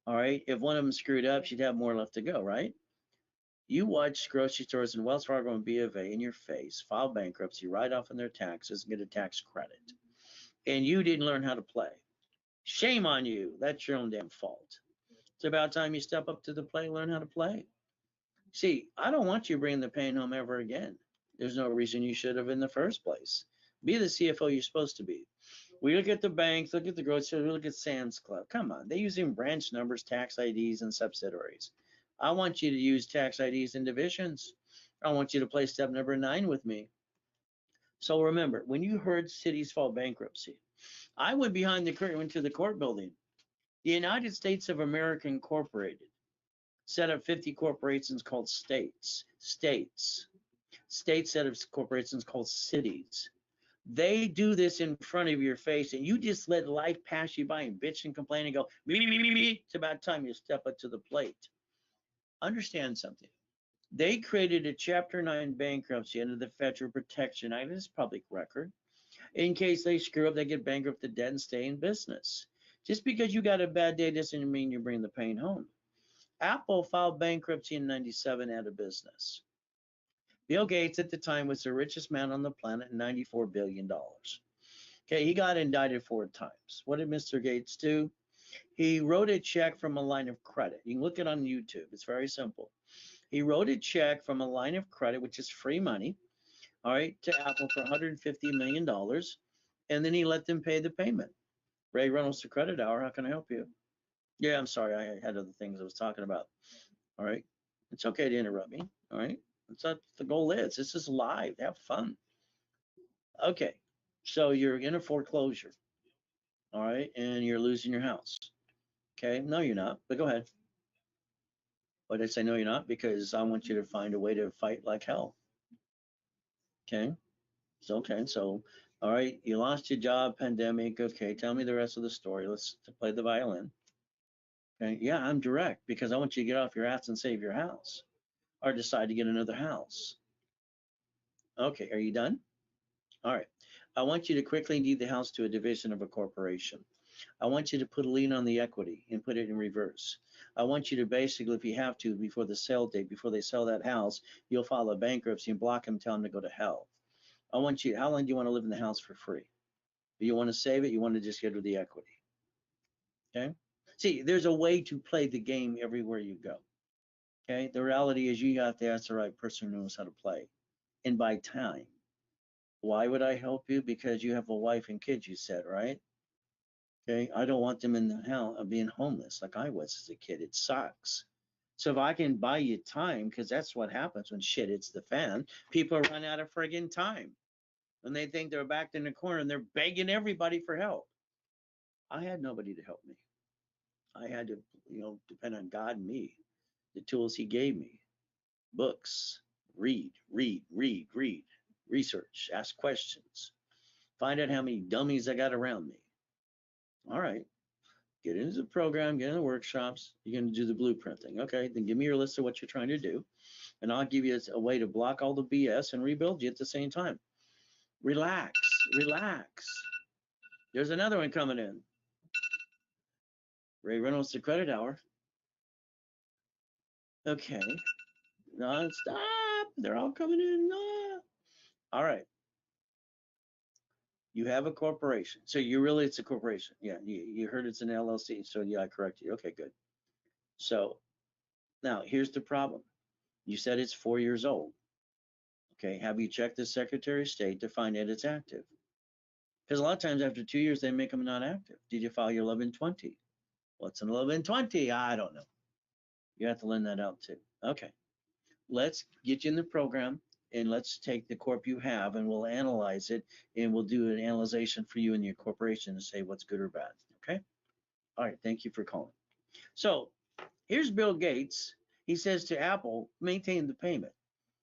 all right, if one of them screwed up, she'd have more left to go, right? You watch grocery stores and Wells Fargo and B of A in your face file bankruptcy, write off on their taxes, and get a tax credit. And you didn't learn how to play. Shame on you. That's your own damn fault. It's about time you step up to the plate, learn how to play. See, I don't want you bringing the pain home ever again. There's no reason you should have in the first place. Be the CFO you're supposed to be. We look at the banks, look at the grocery stores, we look at Sam's Club. Come on, they're using branch numbers, tax IDs, and subsidiaries. I want you to use tax IDs and divisions. I want you to play step number 9 with me. So remember, when you heard cities file bankruptcy, I went behind the curtain, went to the court building. The United States of America Incorporated set up 50 corporations called states. States set up corporations called cities. They do this in front of your face, and you just let life pass you by and bitch and complain and go, it's about time you step up to the plate. Understand something. They created a Chapter 9 bankruptcy under the Federal Protection Act. It's public record. In case they screw up, they get bankrupted, dead, and stay in business. Just because you got a bad day doesn't mean you bring the pain home. Apple filed bankruptcy in 97, out of business. Bill Gates at the time was the richest man on the planet, $94 billion. Okay, he got indicted 4 times. What did Mr. Gates do? He wrote a check from a line of credit. You can look it on YouTube. It's very simple. He wrote a check from a line of credit, which is free money, all right, to Apple for $150 million. And then he let them pay the payment. Ray Reynolds, the Credit Hour. How can I help you? Yeah, I'm sorry. I had other things I was talking about. All right. It's okay to interrupt me. All right. That's what the goal is. This is live. Have fun. Okay. So you're in a foreclosure. All right. And you're losing your house. Okay. No, you're not. But go ahead. Why did I say no, you're not? Because I want you to find a way to fight like hell. Okay. So, okay. So, all right. You lost your job, pandemic. Okay. Tell me the rest of the story. Let's play the violin. Okay. Yeah, I'm direct because I want you to get off your ass and save your house or decide to get another house. Okay. Are you done? All right. I want you to quickly deed the house to a division of a corporation. I want you to put a lien on the equity and put it in reverse. I want you to basically, if you have to, before the sale date, before they sell that house, you'll file a bankruptcy and block them, tell them to go to hell. I want you, how long do you want to live in the house for free? Do you want to save it? You want to just get rid of the equity? Okay. See, there's a way to play the game everywhere you go. Okay. The reality is you got to ask the right person who knows how to play and buy time. Why would I help you? Because you have a wife and kids, you said, right? Okay, I don't want them in the hell of being homeless like I was as a kid. It sucks. So if I can buy you time, because that's what happens when shit hits the fan, people run out of friggin' time. And they think they're backed in the corner and they're begging everybody for help. I had nobody to help me. I had to, depend on God and me, the tools He gave me. Books, read, read, read, read, research, ask questions, find out how many dummies I got around me. All right, get into the program, get in the workshops. You're going to do the blueprint thing. Okay, then give me your list of what you're trying to do, and I'll give you a way to block all the BS and rebuild you at the same time. Relax, relax. There's another one coming in. Ray Reynolds, the credit hour. Okay, non-stop. They're all coming in. All right. You have a corporation. So it's a corporation. Yeah, you heard it's an LLC. So yeah, I correct you. Okay, good. So now here's the problem. You said it's 4 years old. Okay, have you checked the Secretary of State to find out it's active? Because a lot of times after 2 years, they make them not active. Did you file your 1120? What's an 1120? I don't know. You have to learn that out too. Okay, let's get you in the program and let's take the corp you have and we'll analyze it and we'll do an analyzation for you and your corporation to say what's good or bad. Okay. All right. Thank you for calling. So here's Bill Gates. He says to Apple, maintain the payment.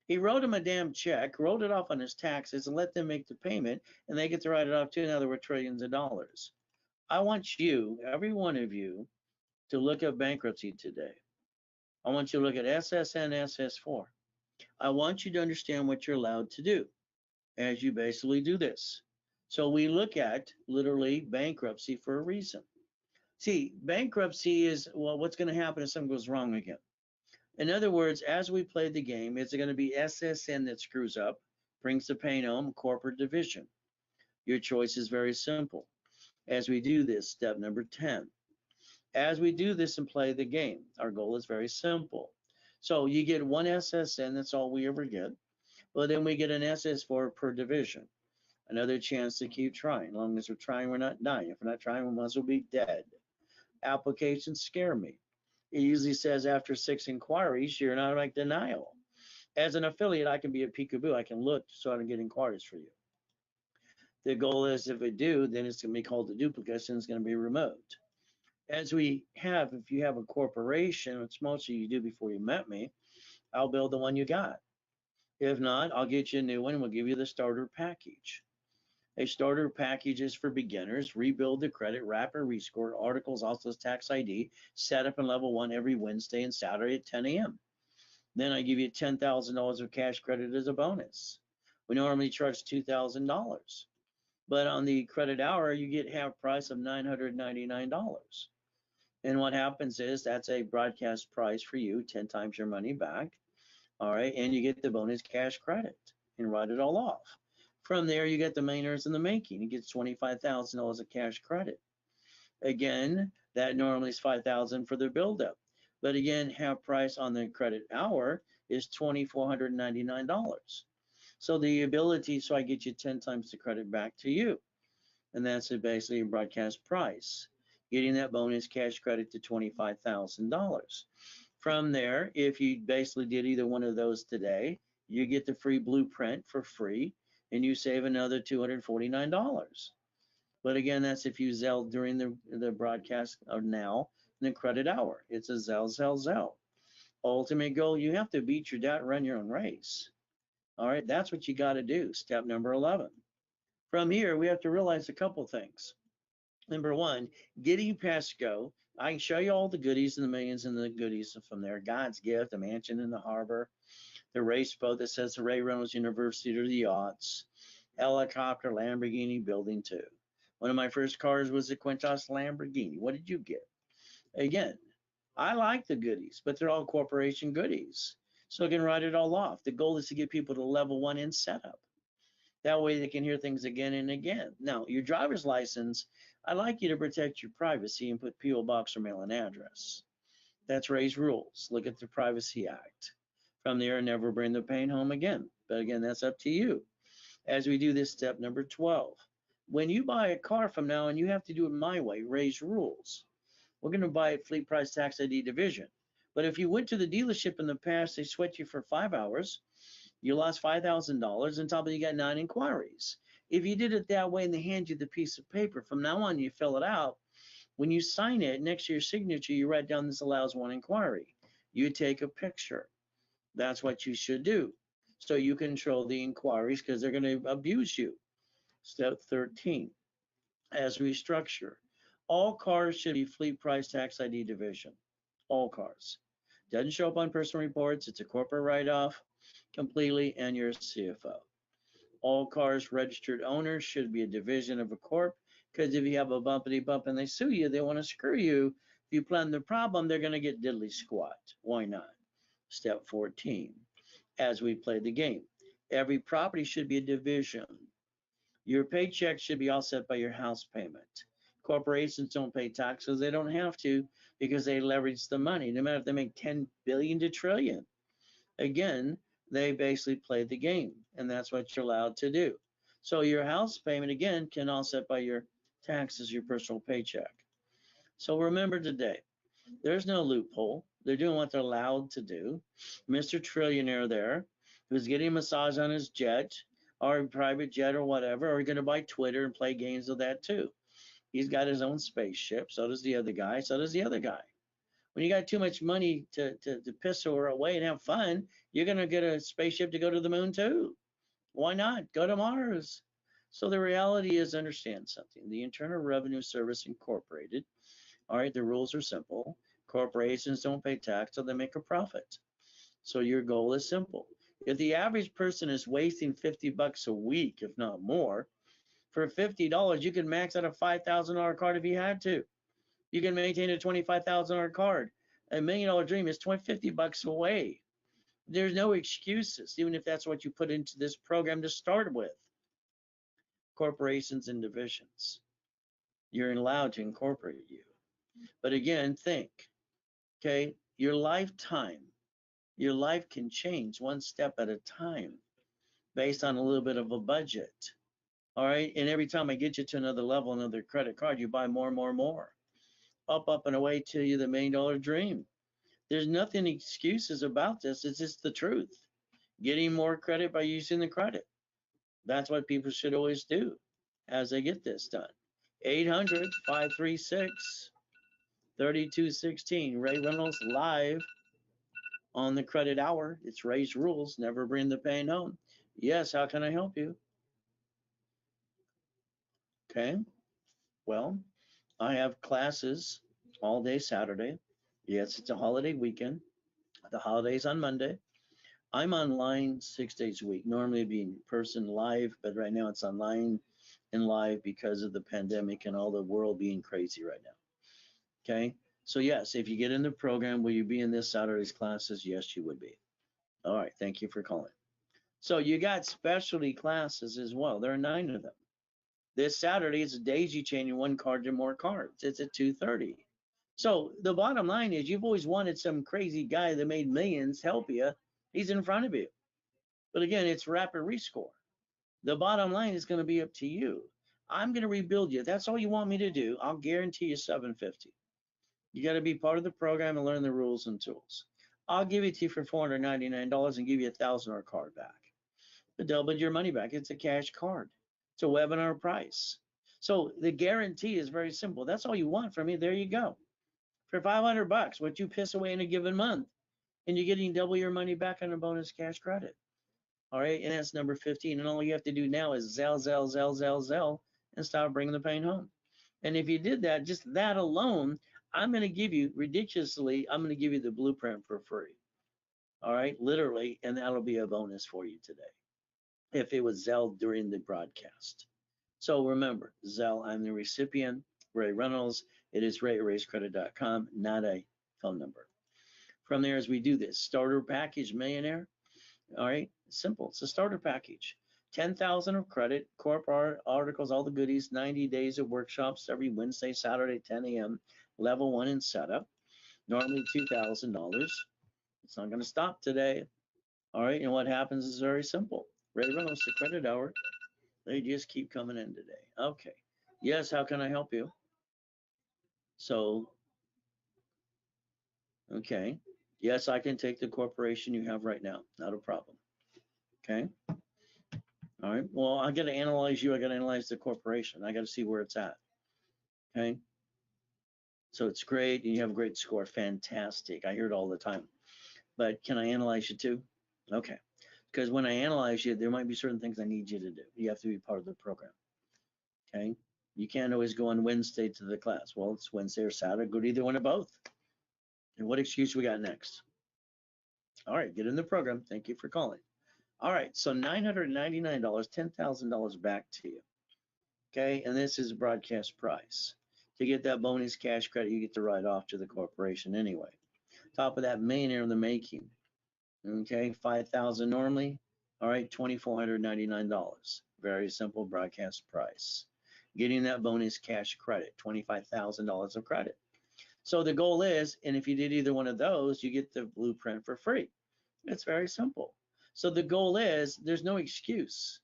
He wrote him a damn check, wrote it off on his taxes, and let them make the payment, and they get to write it off too. Now there were trillions of dollars. I want you, every one of you, to look at bankruptcy today. I want you to look at SSN, SS4. I want you to understand what you're allowed to do as you basically do this. So we look at literally bankruptcy for a reason. See, bankruptcy is, well, what's going to happen if something goes wrong again? In other words, as we play the game, it's going to be SSN that screws up, brings the pain home, corporate division. Your choice is very simple. As we do this, step number 10. As we do this and play the game, our goal is very simple. So you get one SSN, that's all we ever get. Well, then we get an SS4 per division. Another chance to keep trying. As long as we're trying, we're not dying. If we're not trying, we might as well be dead. Applications scare me. It usually says after 6 inquiries, you're in automatic denial. As an affiliate, I can be a peekaboo. I can look so I can get inquiries for you. The goal is if we do, then it's going to be called a duplicate and it's going to be remote. As we have, if you have a corporation, which most of you do before you met me, I'll build the one you got. If not, I'll get you a new one and we'll give you the starter package. A starter package is for beginners, rebuild the credit, rapid rescore, articles, also tax ID, set up in level 1 every Wednesday and Saturday at 10 a.m. Then I give you $10,000 of cash credit as a bonus. We normally charge $2,000. But on the credit hour, you get half price of $999. And what happens is that's a broadcast price for you, 10 times your money back. All right, and you get the bonus cash credit and write it all off. From there, you get the mainers in the making. You get $25,000 of cash credit. Again, that normally is $5,000 for the buildup. But again, half price on the credit hour is $2,499. So the ability, so I get you 10 times the credit back to you. And that's basically a broadcast price. Getting that bonus cash credit to $25,000. From there, if you basically did either one of those today, you get the free blueprint for free and you save another $249. But again, that's if you Zelle during the broadcast of now in the credit hour. It's a Zelle. Ultimate goal, you have to beat your debt and run your own race. All right, that's what you got to do. Step number 11. From here, we have to realize a couple things. Number 1, getting past go. I can show you all the goodies and the millions and the goodies from there. God's gift, a mansion in the harbor, the race boat that says the Ray Reynolds University to the yachts, helicopter, Lamborghini, building 2. One of my first cars was a Quintas Lamborghini. What did you get? Again, I like the goodies, but they're all corporation goodies. So I can write it all off. The goal is to get people to level 1 in setup. That way they can hear things again and again. Now, your driver's license, I like you to protect your privacy and put P.O. Box or mailing address. That's Ray's rules. Look at the Privacy Act. From there, never bring the pain home again. But again, that's up to you. As we do this, step number 12. When you buy a car from now on, you have to do it my way, Ray's rules. We're going to buy it fleet price tax ID division. But if you went to the dealership in the past, they sweat you for 5 hours, you lost $5,000, and top of it, you got 9 inquiries. If you did it that way and they hand you the piece of paper, from now on, you fill it out. When you sign it, next to your signature, you write down this allows 1 inquiry. You take a picture. That's what you should do. So you control the inquiries because they're going to abuse you. Step 13, as we structure, all cars should be fleet price tax ID division. All cars. Doesn't show up on personal reports. It's a corporate write-off completely, and you're a CFO. All cars registered owners should be a division of a corp, because if you have a bumpity bump and they sue you, they want to screw you. If you plan the problem, they're going to get diddly squat. Why not? Step 14, as we play the game, every property should be a division. Your paycheck should be offset by your house payment. Corporations don't pay taxes. They don't have to because they leverage the money, no matter if they make 10 billion to trillion. Again, they basically play the game, and that's what you're allowed to do. So your house payment, again, can offset by your taxes, your personal paycheck. So remember today, there's no loophole. They're doing what they're allowed to do. Mr. Trillionaire there, who's getting a massage on his jet or a private jet or whatever, or going to buy Twitter and play games with that too. He's got his own spaceship. So does the other guy. So does the other guy. When you got too much money to piss away and have fun, you're going to get a spaceship to go to the moon too. Why not? Go to Mars. So the reality is, understand something. The Internal Revenue Service Incorporated, all right, the rules are simple. Corporations don't pay tax till they make a profit. So your goal is simple. If the average person is wasting 50 bucks a week, if not more, for $50, you can max out a $5,000 card if you had to. You can maintain a $25,000 card. $1 million dream is 50 bucks away. There's no excuses, even if that's what you put into this program to start with. Corporations and divisions. You're allowed to incorporate you. But again, think, okay, your lifetime, your life can change one step at a time based on a little bit of a budget. All right. And every time I get you to another level, another credit card, you buy more, more, more. Up, and away till you the $1 million dream. There's nothing excuses about this. It's just the truth. Getting more credit by using the credit. That's what people should always do as they get this done. 800-536-3216. Ray Reynolds live on the credit hour. It's Ray's rules. Never bring the pain home. Yes, how can I help you? Okay. Well, I have classes all day Saturday. Yes, it's a holiday weekend. The holiday's on Monday. I'm online 6 days a week. Normally it'd be in person live, but right now it's online and live because of the pandemic and all the world being crazy right now. Okay. So yes, if you get in the program, will you be in this Saturday's classes? Yes, you would be. All right. Thank you for calling. So you got specialty classes as well. There are 9 of them. This Saturday is a daisy chaining 1 card to more cards. It's at 2:30. So the bottom line is, you've always wanted some crazy guy that made millions help you. He's in front of you. But again, it's rapid rescore. The bottom line is going to be up to you. I'm going to rebuild you. That's all you want me to do. I'll guarantee you 750. You got to be part of the program and learn the rules and tools. I'll give it to you for $499 and give you a $1,000 card back. But double your money back. It's a cash card. It's a webinar price. So the guarantee is very simple. That's all you want from me. There you go. For 500 bucks, what you piss away in a given month, and you're getting double your money back on a bonus cash credit. All right, and that's number 15. And all you have to do now is Zell, and stop bringing the pain home. And if you did that, just that alone, I'm going to give you, ridiculously, I'm going to give you the blueprint for free. All right, literally, and that'll be a bonus for you today if it was Zell during the broadcast. So remember, Zell, I'm the recipient, Ray Reynolds. It is ray@rayscredit.com, not a phone number. From there, as we do this, starter package millionaire. All right, simple. It's a starter package. 10,000 of credit, corporate articles, all the goodies, 90 days of workshops every Wednesday, Saturday, 10 a.m. Level 1 in setup. Normally $2,000. It's not going to stop today. All right, and what happens is very simple. Ray Reynolds, the credit hour. They just keep coming in today. Okay. Yes, how can I help you? So, okay. Yes, I can take the corporation you have right now, not a problem. Okay. All right. Well, I got to analyze you. I got to analyze the corporation. I got to see where it's at. Okay. So it's great. And you have a great score. Fantastic. I hear it all the time. But can I analyze you too? Okay. Because when I analyze you, there might be certain things I need you to do. You have to be part of the program. Okay. You can't always go on Wednesday to the class. Well, it's Wednesday or Saturday. Go to either one of both. And what excuse we got next? All right. Get in the program. Thank you for calling. All right. So $999, $10,000 back to you. Okay. And this is a broadcast price. To get that bonus cash credit, you get to write off to the corporation anyway. Top of that, millionaire in the making. Okay, 5,000 normally. All right, $2,499. Very simple broadcast price. Getting that bonus cash credit, $25,000 of credit. So the goal is, and if you did either one of those, you get the blueprint for free. It's very simple. So the goal is, there's no excuse.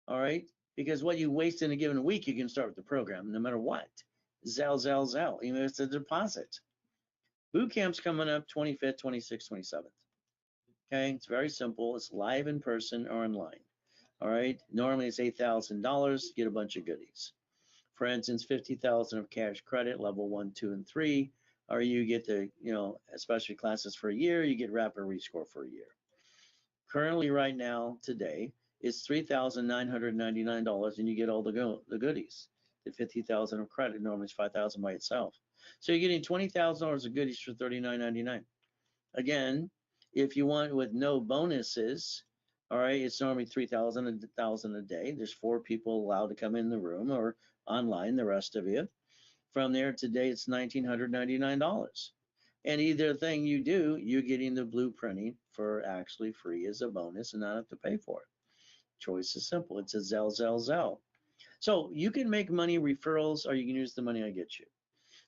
All right, because what you waste in a given week, you can start with the program, no matter what. Zell, zell, zell. Even if it's a deposit. Boot camp's coming up 25th, 26th, 27th. Okay, it's very simple. It's live in person or online. All right, normally it's $8,000. Get a bunch of goodies. For instance, 50,000 of cash credit, level 1, 2, and 3. Or you get the, especially classes for a year. You get rapid rescore for a year. Currently, right now, today, it's $3,999, and you get all the goodies. The 50,000 of credit normally is 5,000 by itself. So you're getting $20,000 of goodies for $39.99. Again, if you want with no bonuses, all right, it's normally 3,000, 1,000 a day. There's 4 people allowed to come in the room or online, the rest of you. From there, today it's $1,999. And either thing you do, you're getting the blueprinting for actually free as a bonus and not have to pay for it. Choice is simple. It's a Zell, Zell, Zell. So you can make money referrals, or you can use the money I get you.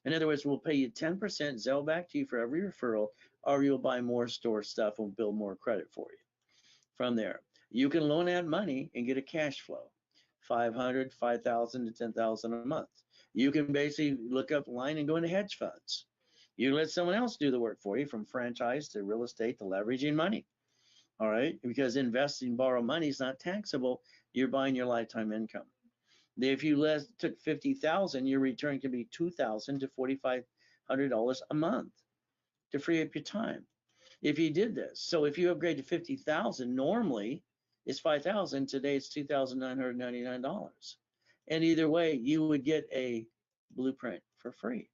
In other words, we'll pay you 10% Zell back to you for every referral, or you'll buy more store stuff and build more credit for you. From there, you can loan out money and get a cash flow, 500, 5,000 to 10,000 a month. You can basically look up line and go into hedge funds. You let someone else do the work for you, from franchise to real estate to leveraging money. All right, because investing, borrow money is not taxable. You're buying your lifetime income. If you took 50,000, your return could be 2,000 to $4,500 a month to free up your time. If you did this, so if you upgrade to 50,000, normally it's 5,000. Today it's $2,999. And either way, you would get a blueprint for free.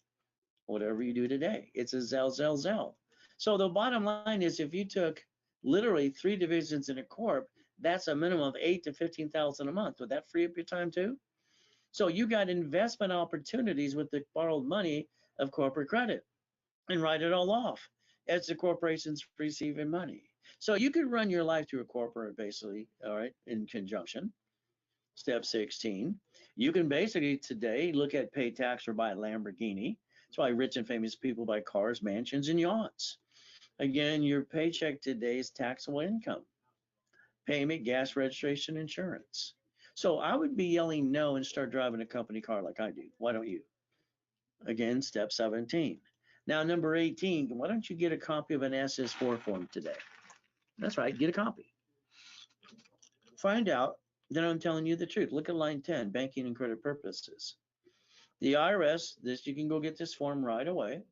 Whatever you do today, it's a Zell, Zell, Zell. So the bottom line is, if you took literally 3 divisions in a corp, that's a minimum of 8 to 15,000 a month. Would that free up your time too? So you got investment opportunities with the borrowed money of corporate credit, and write it all off as the corporation's receiving money. So you could run your life through a corporate, basically, all right, in conjunction. Step 16, you can basically today look at pay tax or buy a Lamborghini. That's why rich and famous people buy cars, mansions, and yachts. Again, your paycheck today is taxable income, payment, gas, registration, insurance. So I would be yelling no and start driving a company car like I do. Why don't you? Again, step 17. Now, number 18, why don't you get a copy of an SS4 form today? That's right, get a copy. Find out that I'm telling you the truth. Look at line 10, banking and credit purposes. The IRS, you can go get this form right away.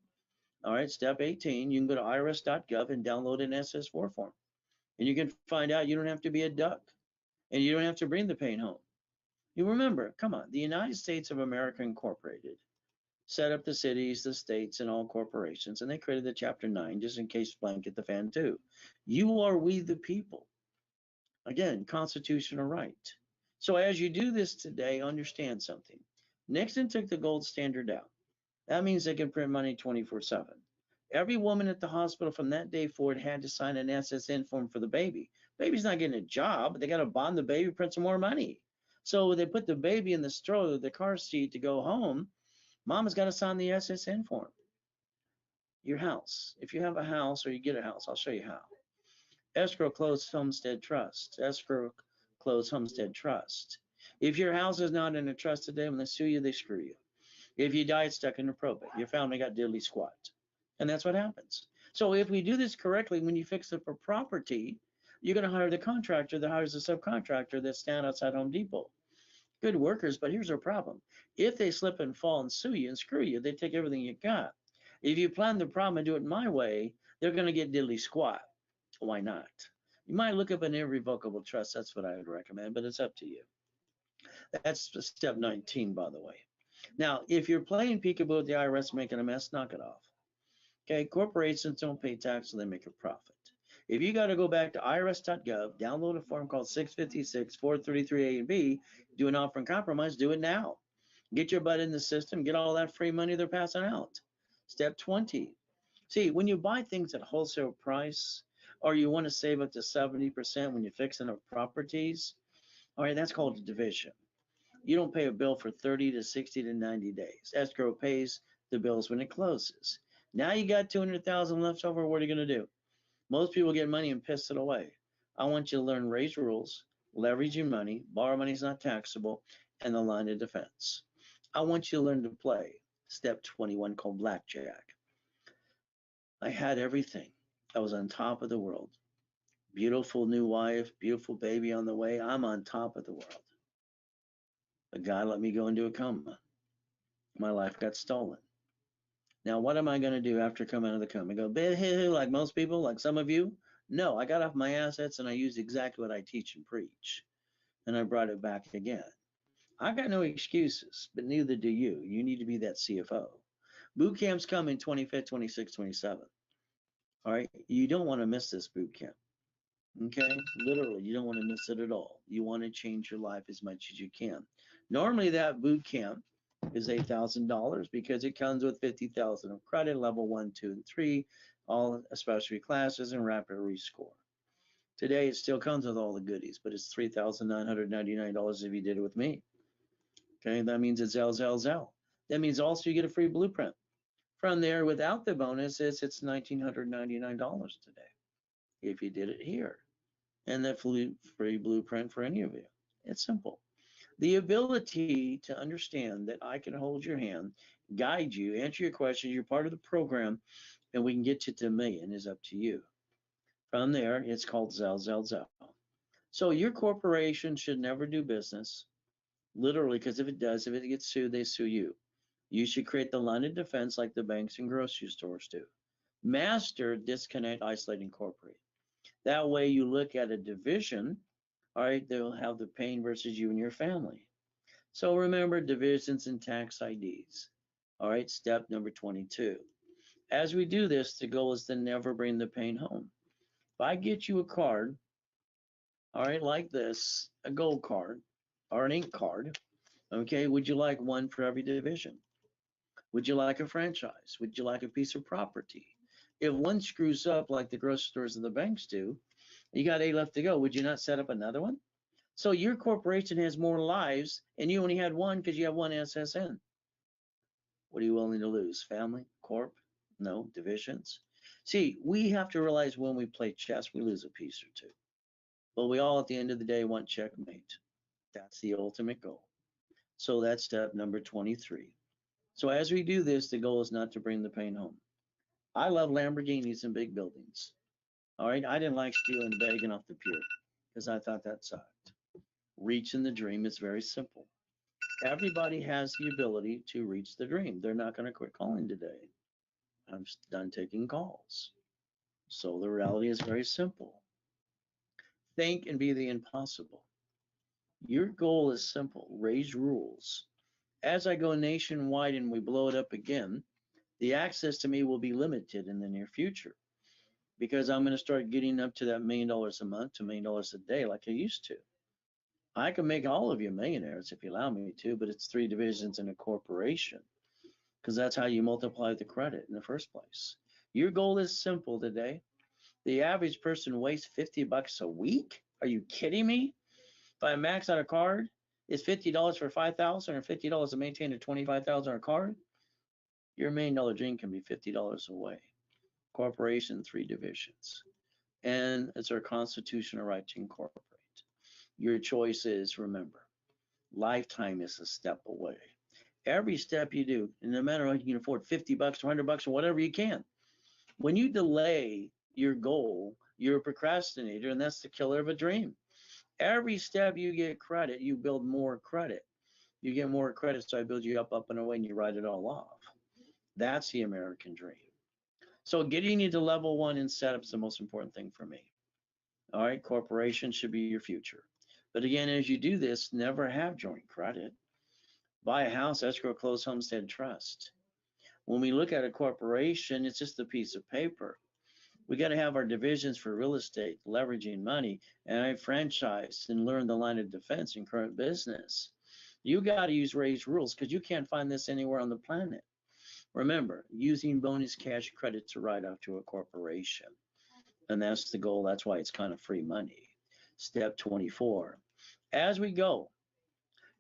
All right, step 18, you can go to irs.gov and download an SS4 form. And you can find out you don't have to be a duck, and you don't have to bring the pain home. You remember, come on, the United States of America Incorporated set up the cities, the states, and all corporations, and they created the Chapter 9 just in case blank hit the fan too. You are we the people. Again, constitutional right. So as you do this today, understand something. Nixon took the gold standard out. That means they can print money 24/7. Every woman at the hospital from that day forward had to sign an SSN form for the baby. Baby's not getting a job, but they got to bond the baby, print some more money. So they put the baby in the stroller, the car seat to go home. Mama's got to sign the SSN form. Your house. If you have a house or you get a house, I'll show you how. Escrow closed homestead trust. Escrow closed homestead trust. If your house is not in a trust today, when they sue you, they screw you. If you die, it's stuck in a probate. Your family got diddly squat. And that's what happens. So if we do this correctly, when you fix up a property, you're going to hire the contractor that hires the subcontractor that stand outside Home Depot. Good workers, but here's our problem. If they slip and fall and sue you and screw you, they take everything you got. If you plan the problem and do it my way, they're going to get diddly squat. Why not? You might look up an irrevocable trust. That's what I would recommend, but it's up to you. That's step 19, by the way. Now, if you're playing peekaboo with the IRS making a mess, knock it off. Okay, corporations don't pay tax, so they make a profit. If you got to go back to irs.gov, download a form called 656 433A and B, do an offer and compromise, do it now. Get your butt in the system, get all that free money they're passing out. Step 20. See, when you buy things at wholesale price, or you want to save up to 70% when you're fixing up properties, all right, that's called a division. You don't pay a bill for 30 to 60 to 90 days. Escrow pays the bills when it closes. Now you got 200,000 left over. What are you going to do? Most people get money and piss it away. I want you to learn Ray's rules, leverage your money, borrow money is not taxable, and the line of defense. I want you to learn to play step 21 called blackjack. I had everything. I was on top of the world. Beautiful new wife, beautiful baby on the way. I'm on top of the world. But God let me go into a coma. My life got stolen. Now, what am I going to do after coming out of the coma? Go, boo-hoo, like most people, like some of you? No, I got off my assets and I used exactly what I teach and preach. And I brought it back again. I got no excuses, but neither do you. You need to be that CFO. Boot camps come in 25th, 26th, 27th. All right. You don't want to miss this boot camp. Okay. Literally, you don't want to miss it at all. You want to change your life as much as you can. Normally, that boot camp is $8,000 because it comes with 50,000 of credit, level 1, 2, and 3, all specialty classes, and rapid rescore. Today, it still comes with all the goodies, but it's $3,999 if you did it with me. Okay, that means it's Zell. That means also you get a free blueprint. From there, without the bonuses, it's $1,999 today if you did it here. And the free blueprint for any of you. It's simple. The ability to understand that I can hold your hand, guide you, answer your questions, you're part of the program, and we can get you to a million is up to you. From there, it's called Zell. So your corporation should never do business, literally, because if it does, if it gets sued, they sue you. You should create the line of defense like the banks and grocery stores do. Master, disconnect, isolate, incorporate. That way you look at a division, all right, they'll have the pain versus you and your family. So remember divisions and tax IDs. All right, step number 22. As we do this, the goal is to never bring the pain home. If I get you a card, all right, like this, a gold card or an ink card, okay, would you like one for every division? Would you like a franchise? Would you like a piece of property? If one screws up like the grocery stores and the banks do, you got 8 left to go. Would you not set up another one? So your corporation has more lives and you only had one because you have one SSN. What are you willing to lose? Family? Corp? No. Divisions? See, we have to realize when we play chess, we lose a piece or two. But we all, at the end of the day, want checkmate. That's the ultimate goal. So that's step number 23. So as we do this, the goal is not to bring the pain home. I love Lamborghinis and big buildings. All right, I didn't like stealing and begging off the pier because I thought that sucked. Reaching the dream is very simple. Everybody has the ability to reach the dream. They're not going to quit calling today. I'm done taking calls. So the reality is very simple. Think and be the impossible. Your goal is simple. Raise rules. As I go nationwide and we blow it up again, the access to me will be limited in the near future because I'm going to start getting up to that $1 million a month to $1 million a day like I used to. I can make all of you millionaires if you allow me to, but it's 3 divisions in a corporation because that's how you multiply the credit in the first place. Your goal is simple today. The average person wastes $50 a week. Are you kidding me? If I max out a card, it's $50 for 5,000 or $50 to maintain a 25,000 card. Your $1 million dream can be $50 away. Corporation, 3 divisions. And it's our constitutional right to incorporate. Your choice is, remember, lifetime is a step away. Every step you do, and no matter what you can afford, $50 or $100 or whatever you can. When you delay your goal, you're a procrastinator, and that's the killer of a dream. Every step you get credit, you build more credit. You get more credit, so I build you up, and away, and you write it all off. That's the American dream. So getting you to level one in setup is the most important thing for me. All right, corporation should be your future. But again, as you do this, never have joint credit. Buy a house, escrow, close, homestead, trust. When we look at a corporation, it's just a piece of paper. We got to have our divisions for real estate, leveraging money, and I franchised and learned the line of defense in current business. You got to use Ray's rules because you can't find this anywhere on the planet. Remember, using bonus cash credit to write off to a corporation. And that's the goal. That's why it's kind of free money. Step 24. As we go,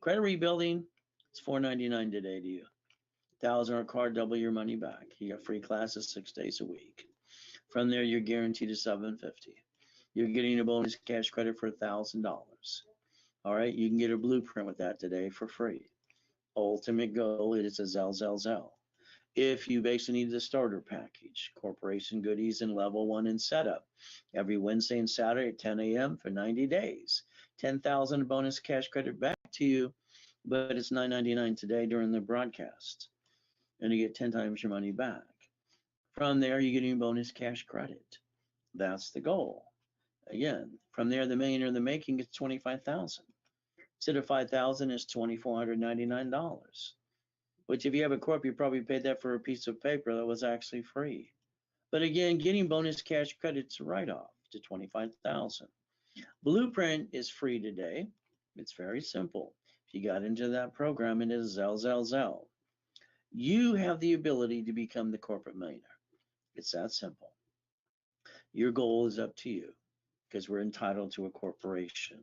credit rebuilding, it's $4.99 today to you. 1,000 or card, double your money back. You got free classes 6 days a week. From there, you're guaranteed a $750. You're getting a bonus cash credit for $1,000. All right, you can get a blueprint with that today for free. Ultimate goal is a Zell. If you basically need the starter package, corporation goodies and level one in setup, every Wednesday and Saturday at 10 a.m. for 90 days. 10,000 bonus cash credit back to you, but it's $9.99 today during the broadcast. And you get 10 times your money back. From there, you're getting bonus cash credit. That's the goal. Again, from there, the millionaire in the making gets 25,000. Instead of 5,000, it's $2,499. Which, if you have a corp, you probably paid that for a piece of paper that was actually free. But again, getting bonus cash credits right off to 25,000. Blueprint is free today. It's very simple. If you got into that program, it is Zell. You have the ability to become the corporate millionaire. It's that simple. Your goal is up to you because we're entitled to a corporation.